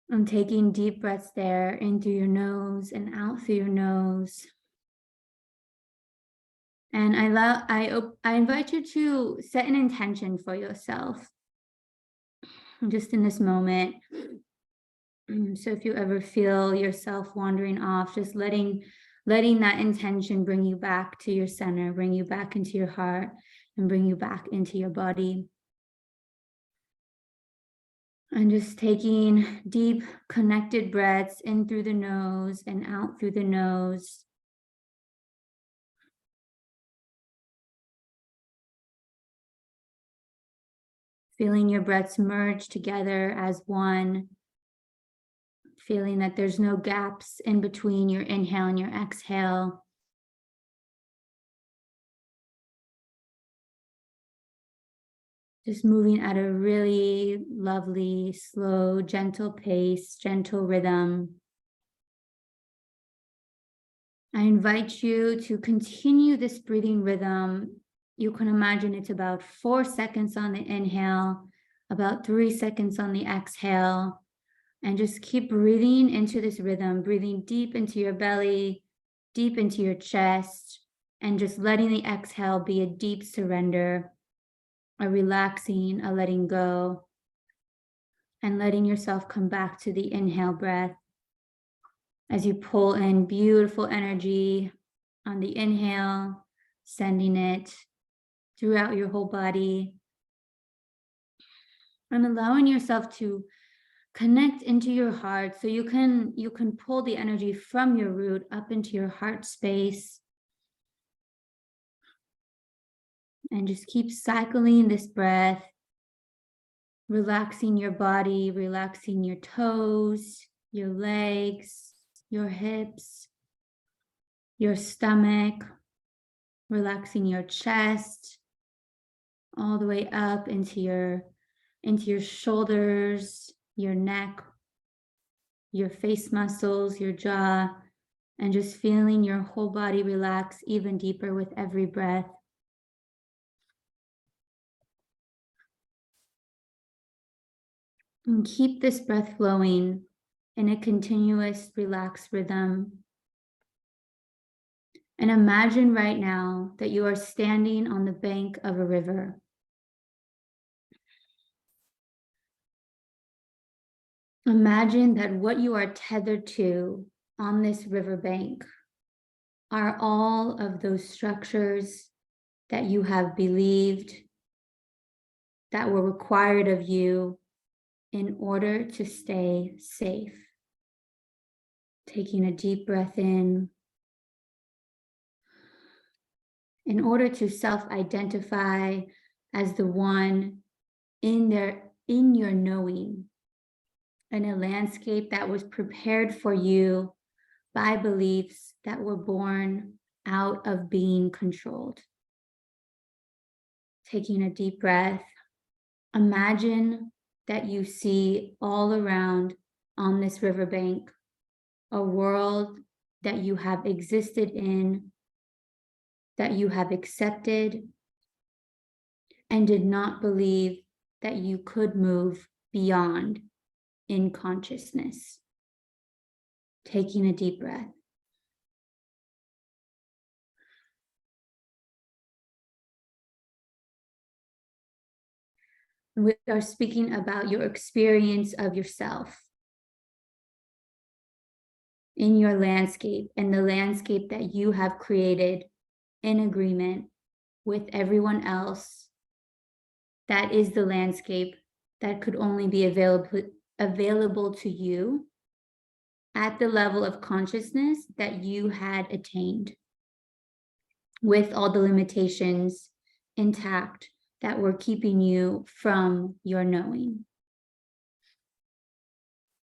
And taking deep breaths there, in through your nose and out through your nose. And I invite you to set an intention for yourself, just in this moment. So if you ever feel yourself wandering off, just letting that intention bring you back to your center, bring you back into your heart, and bring you back into your body. And just taking deep connected breaths in through the nose and out through the nose. Feeling your breaths merge together as one. Feeling that there's no gaps in between your inhale and your exhale. Just moving at a really lovely, slow, gentle pace, gentle rhythm. I invite you to continue this breathing rhythm. You can imagine it's about 4 seconds on the inhale, about 3 seconds on the exhale, and just keep breathing into this rhythm, breathing deep into your belly, deep into your chest, and just letting the exhale be a deep surrender, a relaxing, a letting go, and letting yourself come back to the inhale breath as you pull in beautiful energy on the inhale, sending it throughout your whole body, and allowing yourself to connect into your heart, so you can pull the energy from your root up into your heart space, and just keep cycling this breath, relaxing your body, relaxing your toes, your legs, your hips, your stomach, relaxing your chest, all the way up into your shoulders, your neck, your face muscles, your jaw, and just feeling your whole body relax even deeper with every breath. And keep this breath flowing in a continuous, relaxed rhythm. And imagine right now that you are standing on the bank of a river. Imagine that what you are tethered to on this riverbank are all of those structures that you have believed that were required of you in order to stay safe. Taking a deep breath in order to self-identify as the one in your knowing, in a landscape that was prepared for you by beliefs that were born out of being controlled. Taking a deep breath, imagine that you see all around on this riverbank, a world that you have existed in, that you have accepted, and did not believe that you could move beyond in consciousness. Taking a deep breath. We are speaking about your experience of yourself in your landscape and the landscape that you have created in agreement with everyone else. That is the landscape that could only be available to you at the level of consciousness that you had attained, with all the limitations intact that were keeping you from your knowing.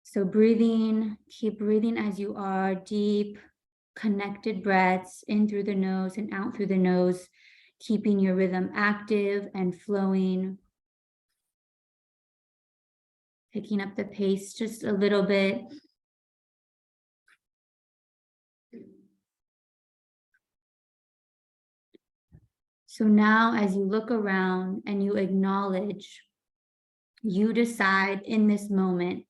So breathing, keep breathing as you are, deep, connected breaths in through the nose and out through the nose, keeping your rhythm active and flowing. Picking up the pace just a little bit. So now as you look around and you acknowledge, you decide in this moment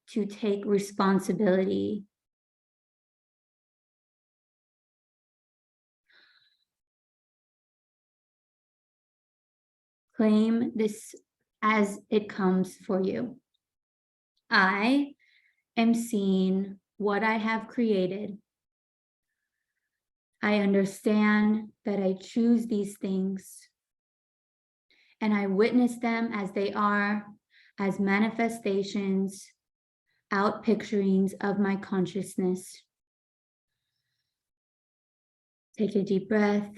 to take responsibility. Claim this as it comes for you. I am seeing what I have created. I understand that I choose these things, and I witness them as they are, as manifestations, out picturings of my consciousness. Take a deep breath.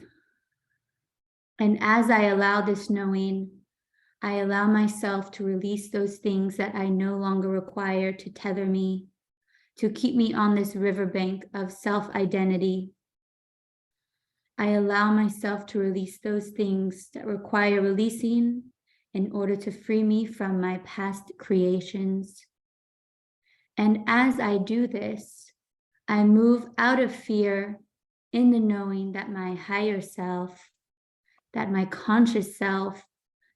And as I allow this knowing, I allow myself to release those things that I no longer require to tether me, to keep me on this riverbank of self-identity. I allow myself to release those things that require releasing in order to free me from my past creations. And as I do this, I move out of fear in the knowing that my higher self, that my conscious self,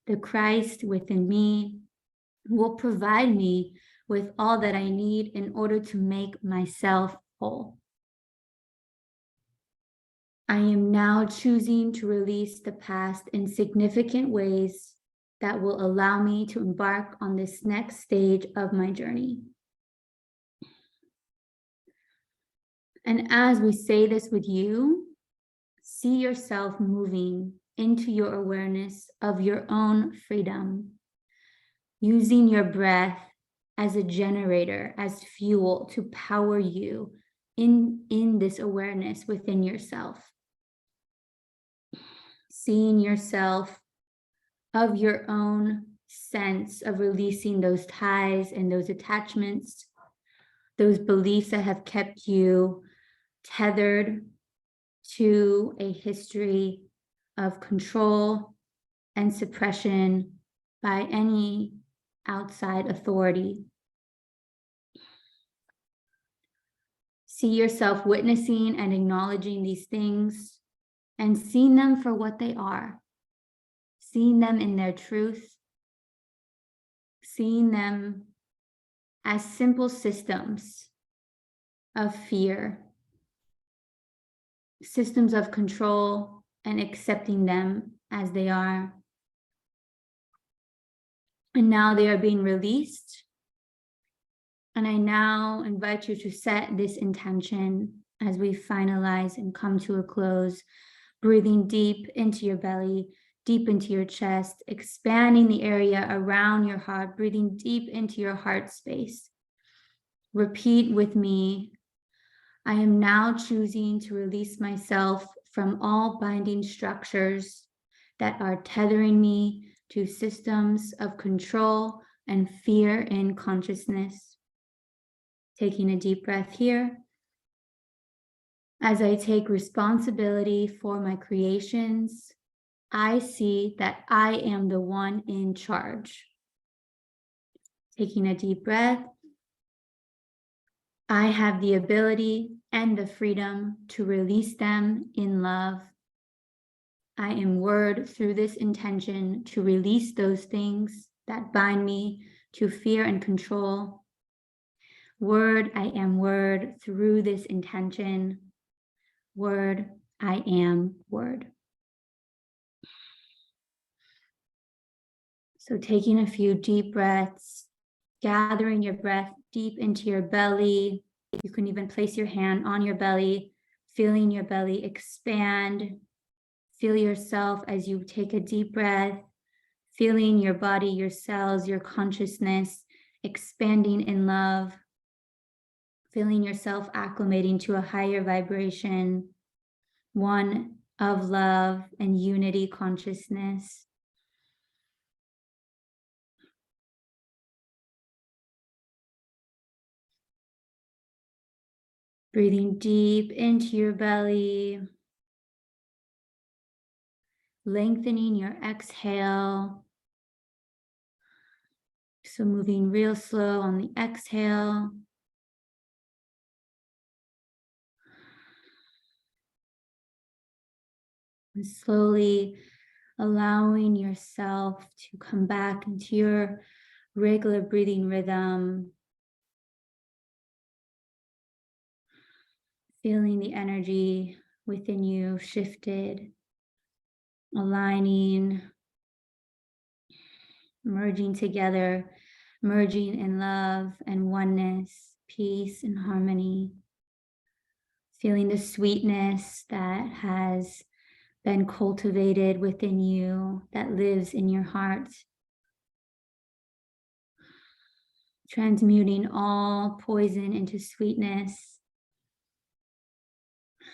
the Christ within me, will provide me with all that I need in order to make myself whole. I am now choosing to release the past in significant ways that will allow me to embark on this next stage of my journey. And as we say this with you, see yourself moving into your awareness of your own freedom, using your breath as a generator, as fuel to power you in this awareness within yourself. Seeing yourself of your own sense of releasing those ties and those attachments, those beliefs that have kept you tethered to a history of control and suppression by any outside authority. See yourself witnessing and acknowledging these things and seeing them for what they are, seeing them in their truth, seeing them as simple systems of fear, systems of control, and accepting them as they are. And now they are being released. And I now invite you to set this intention as we finalize and come to a close, breathing deep into your belly, deep into your chest, expanding the area around your heart, breathing deep into your heart space. Repeat with me. I am now choosing to release myself from all binding structures that are tethering me to systems of control and fear in consciousness. Taking a deep breath here. As I take responsibility for my creations, I see that I am the one in charge. Taking a deep breath. I have the ability and the freedom to release them in love. I am word through this intention to release those things that bind me to fear and control. Word, I am word through this intention. Word, I am word. So taking a few deep breaths, gathering your breath deep into your belly. You can even place your hand on your belly, feeling your belly expand. Feel yourself as you take a deep breath, feeling your body, your cells, your consciousness expanding in love, feeling yourself acclimating to a higher vibration, one of love and unity consciousness. Breathing deep into your belly, lengthening your exhale. So moving real slow on the exhale. And slowly allowing yourself to come back into your regular breathing rhythm. Feeling the energy within you shifted, aligning, merging together, merging in love and oneness, peace and harmony. Feeling the sweetness that has been cultivated within you, that lives in your heart. Transmuting all poison into sweetness.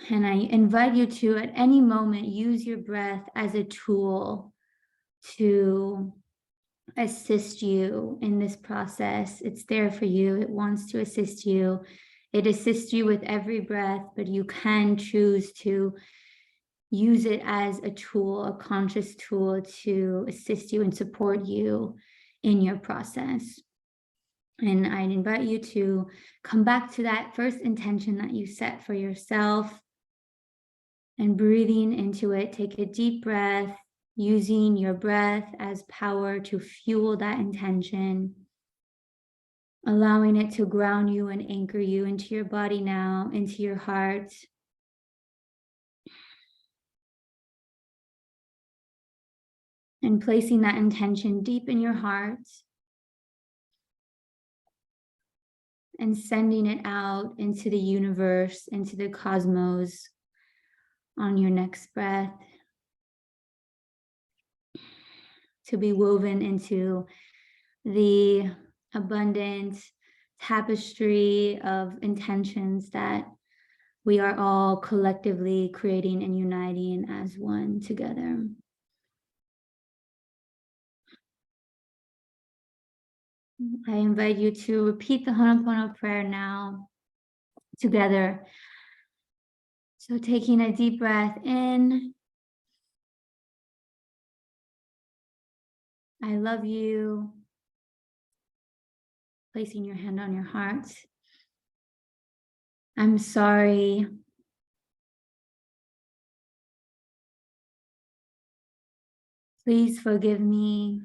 And I invite you to, at any moment, use your breath as a tool to assist you in this process. It's there for you. It wants to assist you. It assists you with every breath, but you can choose to use it as a tool, a conscious tool to assist you and support you in your process. And I invite you to come back to that first intention that you set for yourself. And breathing into it, take a deep breath, using your breath as power to fuel that intention, allowing it to ground you and anchor you into your body now, into your heart. And placing that intention deep in your heart and sending it out into the universe, into the cosmos on your next breath, to be woven into the abundant tapestry of intentions that we are all collectively creating and uniting as one together. I invite you to repeat the Ho'oponopono prayer now together. So taking a deep breath in. I love you. Placing your hand on your heart. I'm sorry. Please forgive me.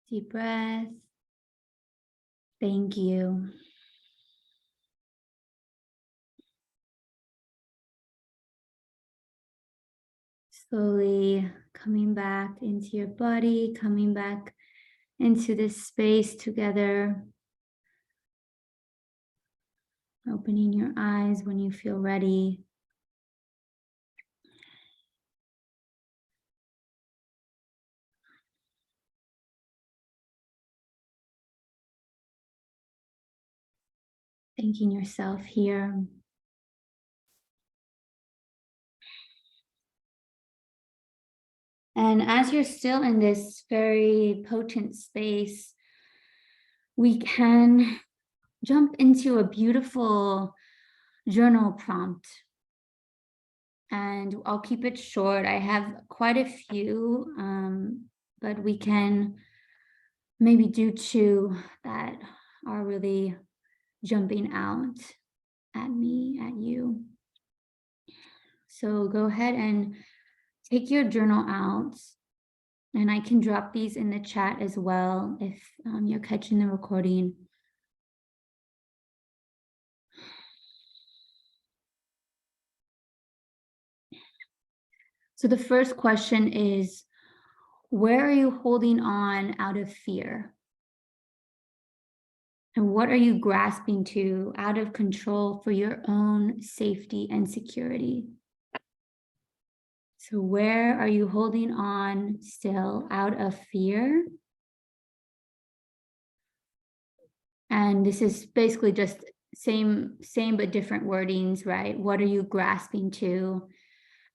Deep breath. Thank you. Slowly coming back into your body, coming back into this space together. Opening your eyes when you feel ready. Thanking yourself here. And as you're still in this very potent space, we can jump into a beautiful journal prompt. And I'll keep it short. I have quite a few, but we can maybe do 2 that are really jumping out at me, at you. So go ahead and take your journal out, and I can drop these in the chat as well if you're catching the recording. So the first question is, where are you holding on out of fear? And what are you grasping to out of control for your own safety and security? So where are you holding on still out of fear? And this is basically just same but different wordings, right? What are you grasping to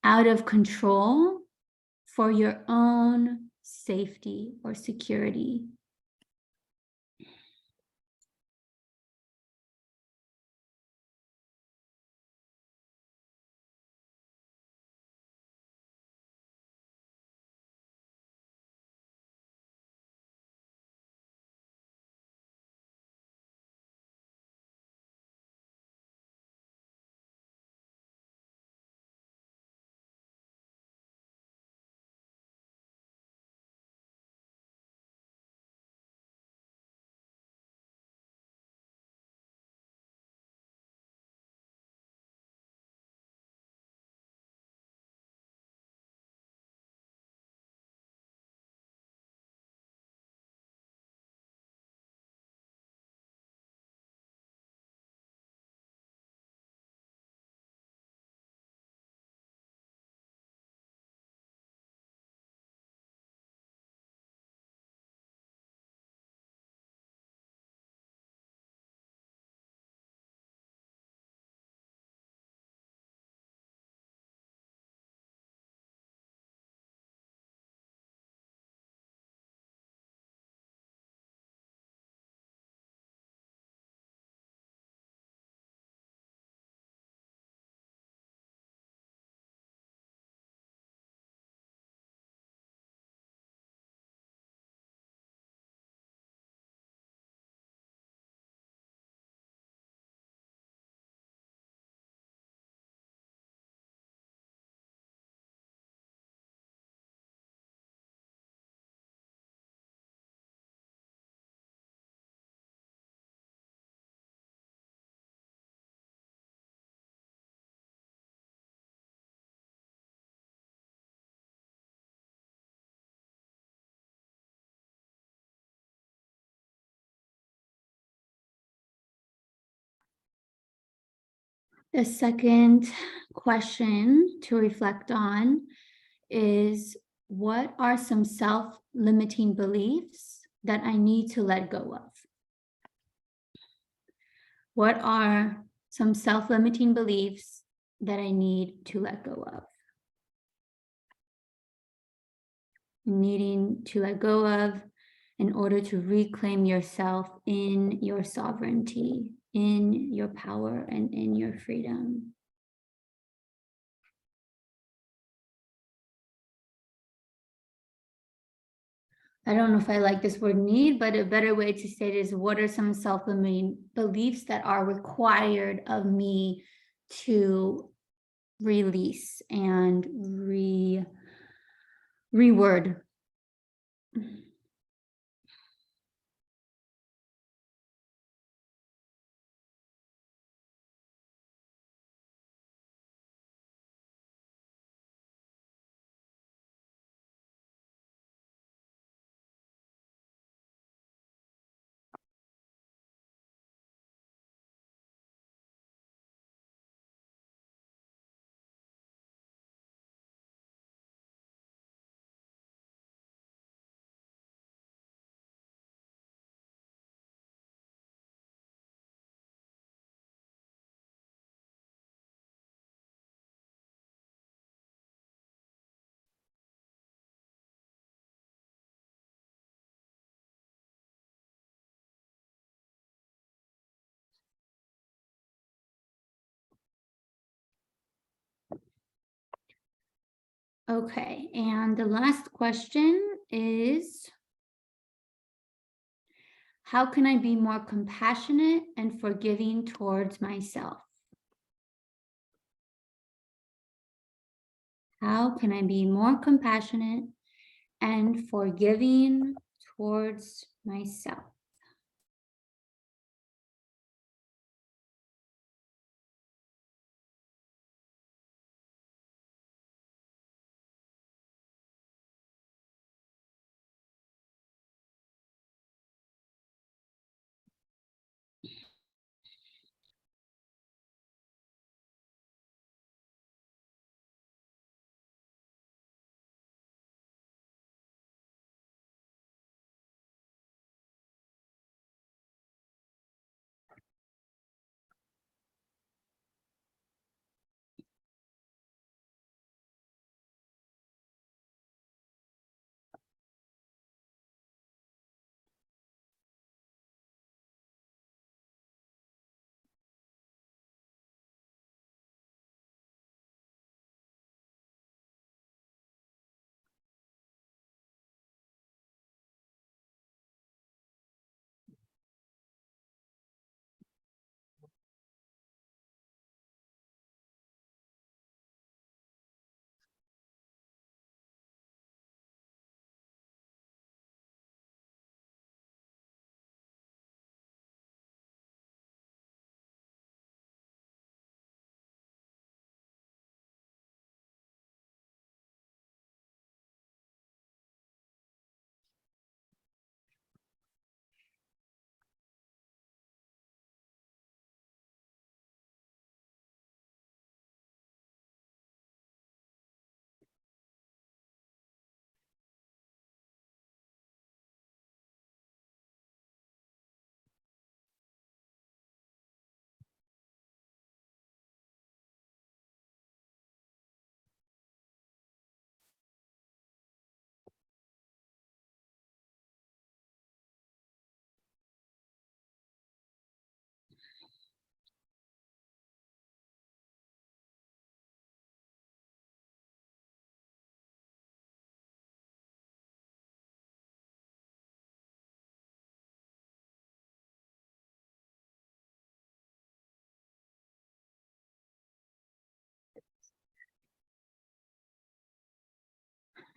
out of control for your own safety or security? The second question to reflect on is, what are some self-limiting beliefs that I need to let go of? What are some self-limiting beliefs that I need to let go of? Needing to let go of in order to reclaim yourself in your sovereignty, in your power, and in your freedom. I don't know if I like this word need, but a better way to say it is, what are some self-limiting beliefs that are required of me to release and reword? Okay, and the last question is, how can I be more compassionate and forgiving towards myself? How can I be more compassionate and forgiving towards myself?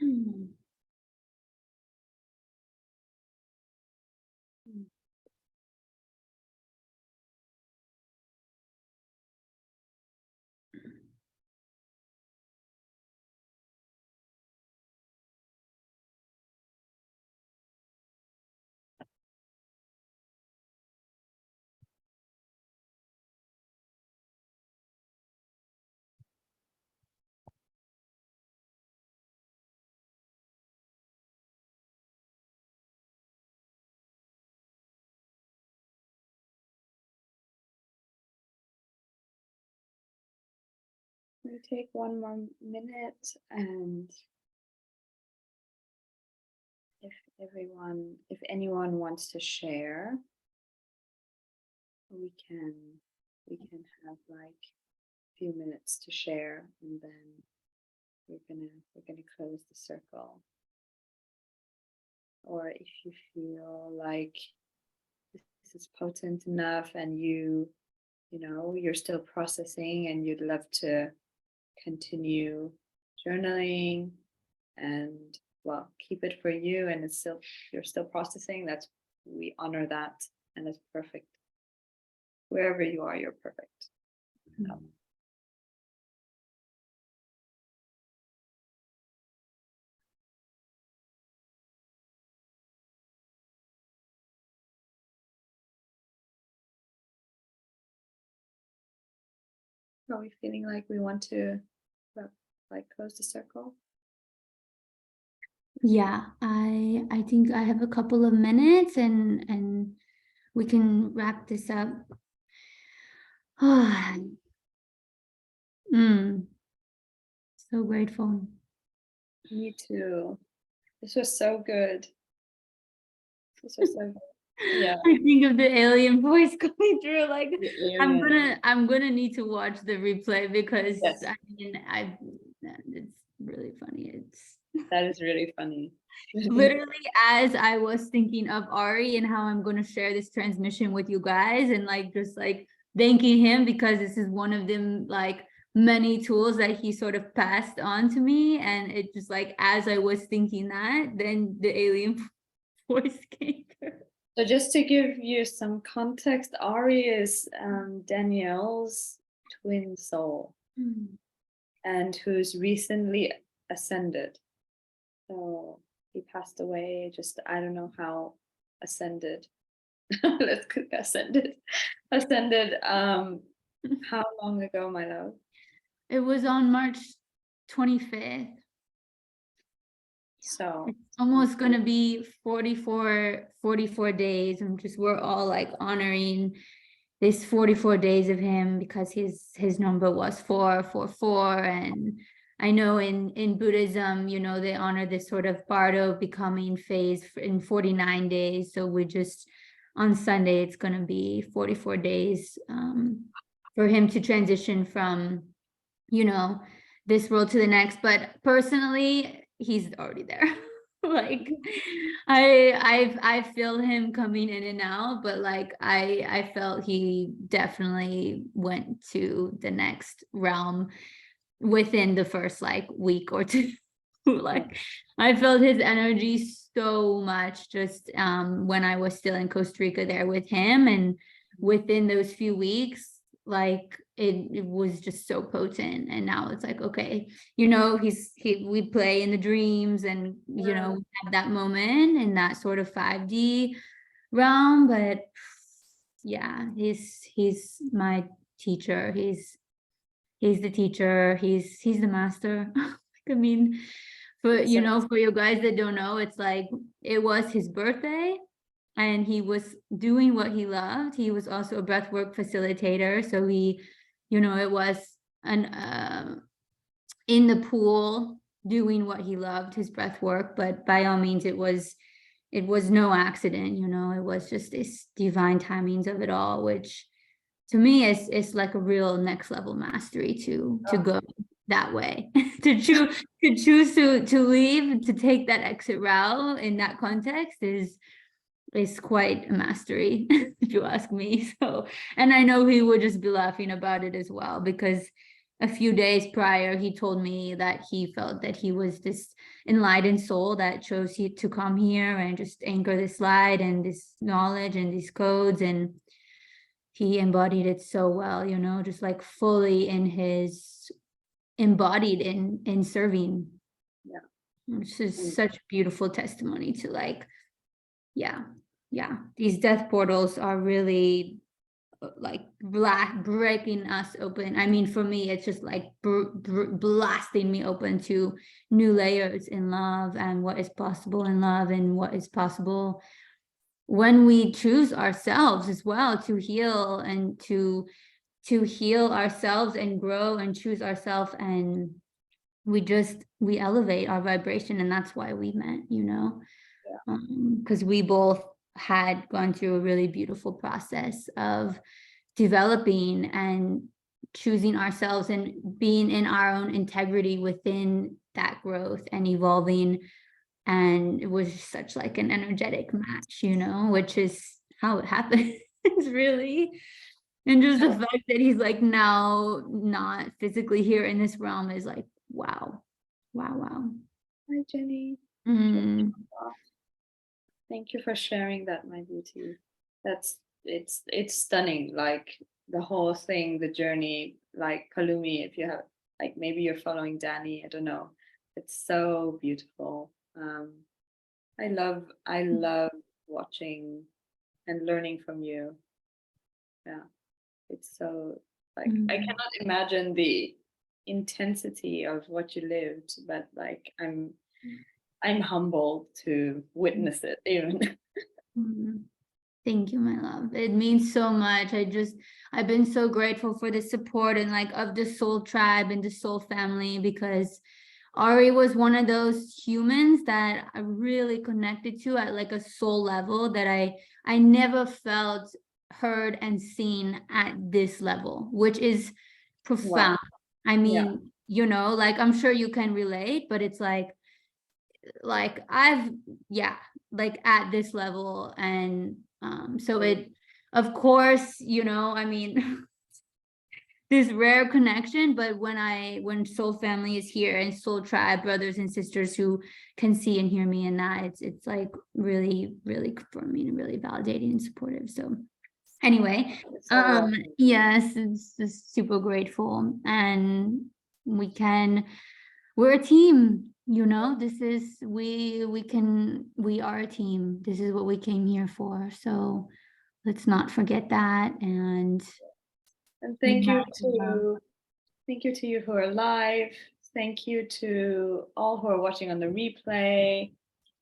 Hmm. We take one more minute, and if anyone wants to share, we can have like a few minutes to share, and then we're gonna close the circle. Or if you feel like this is potent enough and you know you're still processing and you'd love to continue journaling and keep it for you, and you're still processing, we honor that, and it's perfect. Wherever you are, you're perfect. Are we feeling like we want to close the circle? Yeah, I think I have a couple of minutes and we can wrap this up. So grateful. Me too. This was so good. Yeah. I think of the alien voice coming through. Like I'm gonna need to watch the replay because yes. I mean really funny. It's That is really funny. literally as I was thinking of Ari and how I'm going to share this transmission with you guys, and like just like thanking him, because this is one of them like many tools that he sort of passed on to me. And it just like as I was thinking that, then the alien voice came through. So just to give you some context, Ari is Danielle's twin soul, and who's recently ascended. So he passed away, just I don't know how ascended. Let's cook ascended. Ascended how long ago, my love? It was on March 25th. So It's almost going to be 44 days, and just we're all like honoring this 44 days of him, because his number was 444. And I know in Buddhism, you know, they honor this sort of bardo becoming phase in 49 days. So we just on Sunday, it's going to be 44 days for him to transition from, you know, this world to the next. But personally, he's already there. Like I feel him coming in and out, but like I felt he definitely went to the next realm within the first like week or two. Like I felt his energy so much just when I was still in Costa Rica there with him, and within those few weeks, like it was just so potent. And now it's like, okay, you know, we play in the dreams, and you know, we have that moment in that sort of 5D realm. But yeah, he's my teacher. He's the teacher. He's the master. I mean, for you know, for you guys that don't know, it's like it was his birthday and he was doing what he loved. He was also a breathwork facilitator. So he, you know, it was an in the pool doing what he loved, his breath work. But by all means, it was no accident, you know, it was just this divine timings of it all, which to me is like a real next level mastery to go that way. to choose to leave, to take that exit route in that context is quite a mastery, if you ask me. So, and I know he would just be laughing about it as well, because a few days prior, he told me that he felt that he was this enlightened soul that chose to come here and just anchor this light and this knowledge and these codes. And he embodied it so well, you know, just like fully in his embodied in serving. Yeah. Which is such a beautiful testimony to like, yeah, these death portals are really like breaking us open. I mean, for me, it's just like blasting me open to new layers in love, and what is possible in love, and what is possible when we choose ourselves as well to heal, and to heal ourselves and grow and choose ourselves. And we elevate our vibration, and that's why we met, you know. Because we both had gone through a really beautiful process of developing and choosing ourselves and being in our own integrity within that growth and evolving. And it was just such like an energetic match, you know, which is how it happens really. And just the fact that he's like now not physically here in this realm is like, wow. Hi, Jenny. Thank you for sharing that, my beauty. It's stunning. Like the whole thing, the journey, like Palumi, if you have, like maybe you're following Danny, I don't know. It's so beautiful. I love watching and learning from you. Yeah, it's so like I cannot imagine the intensity of what you lived, but like I'm humbled to witness it even. Thank you, my love. It means so much. I've been so grateful for the support and like of the soul tribe and the soul family, because Ari was one of those humans that I really connected to at like a soul level that I never felt heard and seen at this level, which is profound. I mean, you know, like I'm sure you can relate, but it's like I've, yeah, like at this level. And so it, of course, you know, I mean, this rare connection, but when Soul Family is here and Soul Tribe, brothers and sisters who can see and hear me, and that it's like really, really confirming and really validating and supportive. So anyway, yes, it's just super grateful. And we're a team, you know. This is we are a team. This is what we came here for. So let's not forget that. And thank you to you who are live. Thank you to all who are watching on the replay.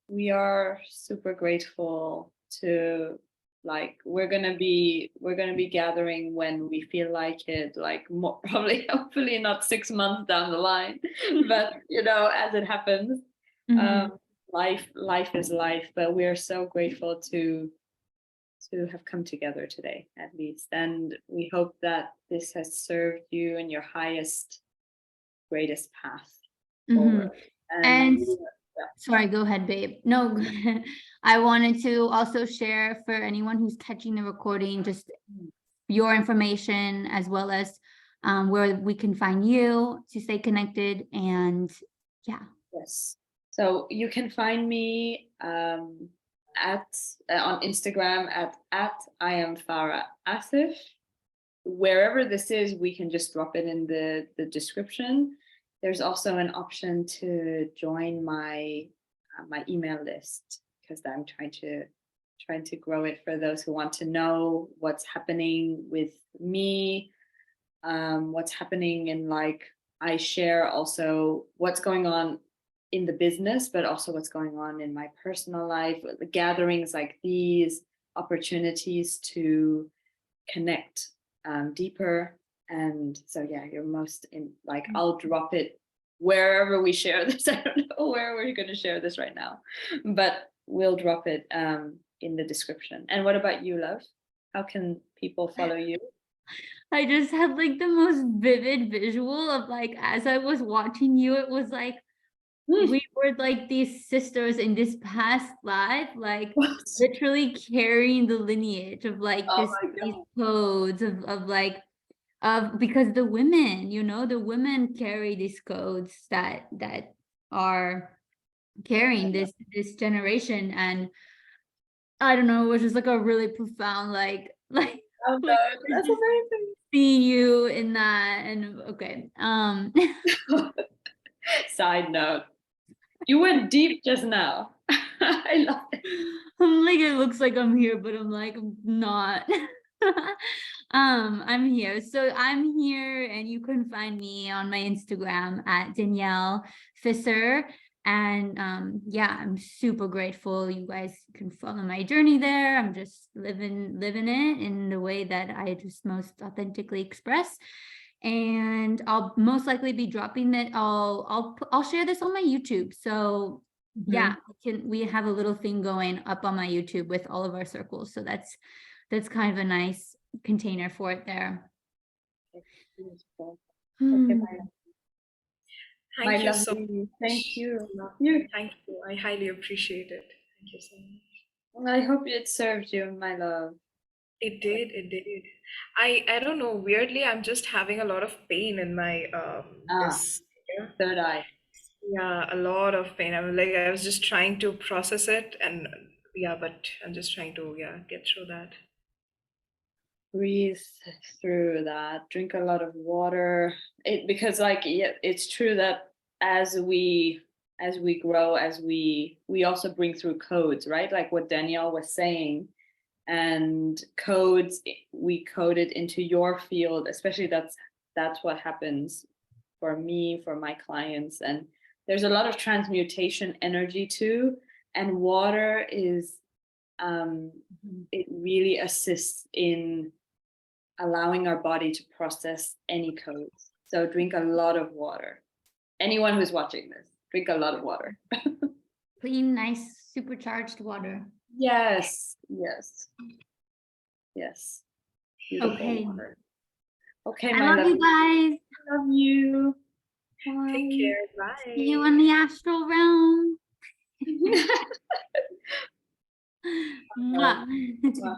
We are super grateful to, like, we're gonna be gathering when we feel like it, like more, probably hopefully not 6 months down the line, but you know, as it happens. Life is life, but we are so grateful to have come together today, at least. And we hope that this has served you in your highest, greatest path forward. And sorry, go ahead, babe. No, I wanted to also share for anyone who's catching the recording, just your information, as well as where we can find you to stay connected. And yeah. Yes. So you can find me on Instagram at I am Farah Asif. Wherever this is, we can just drop it in the description. There's also an option to join my my email list, because I'm trying to grow it for those who want to know what's happening with me, what's happening in, like, I share also what's going on in the business, but also what's going on in my personal life, the gatherings like these, opportunities to connect deeper. And so yeah, you're most in, like, I'll drop it wherever we share this. I don't know where we're going to share this right now, but we'll drop it in the description. And what about you, love? How can people follow you? I just had like the most vivid visual of, like, as I was watching you, it was like we were like these sisters in this past life, like literally carrying the lineage of like these codes of like because the women, you know, the women carry these codes that are carrying this generation. And I don't know, it was just like a really profound like Oh no, that's amazing. See you in that. And okay, side note, you went deep just now. I love it. I'm like, it looks like I'm here, but I'm like, I'm not. I'm here. So I'm here, and you can find me on my Instagram at Danielle Fisser. And yeah, I'm super grateful. You guys can follow my journey there. I'm just living it in the way that I just most authentically express. And I'll most likely be dropping that. I'll share this on my YouTube. So yeah, we have a little thing going up on my YouTube with all of our circles. So that's kind of a nice container for it there. Okay, Thank you so much. Thank you. Thank you. I highly appreciate it. Thank you so much. Well, I hope it served you, my love. It did. I don't know. Weirdly, I'm just having a lot of pain in my this third eye. Yeah, a lot of pain. I was just trying to process it, and yeah, but I'm just trying to get through that. Breathe through that. Drink a lot of water. Because like, yeah, it's true that as we grow, we also bring through codes, right? Like what Danielle was saying. And codes, we code it into your field, especially that's what happens for me, for my clients. And there's a lot of transmutation energy too. And water is, it really assists in allowing our body to process any codes. So drink a lot of water. Anyone who's watching this, drink a lot of water. Clean, nice, supercharged water. Yes. Beautiful okay water. Okay, I love you guys. I love you. Take care. Bye. See you in the astral realm. Mwah. Wow.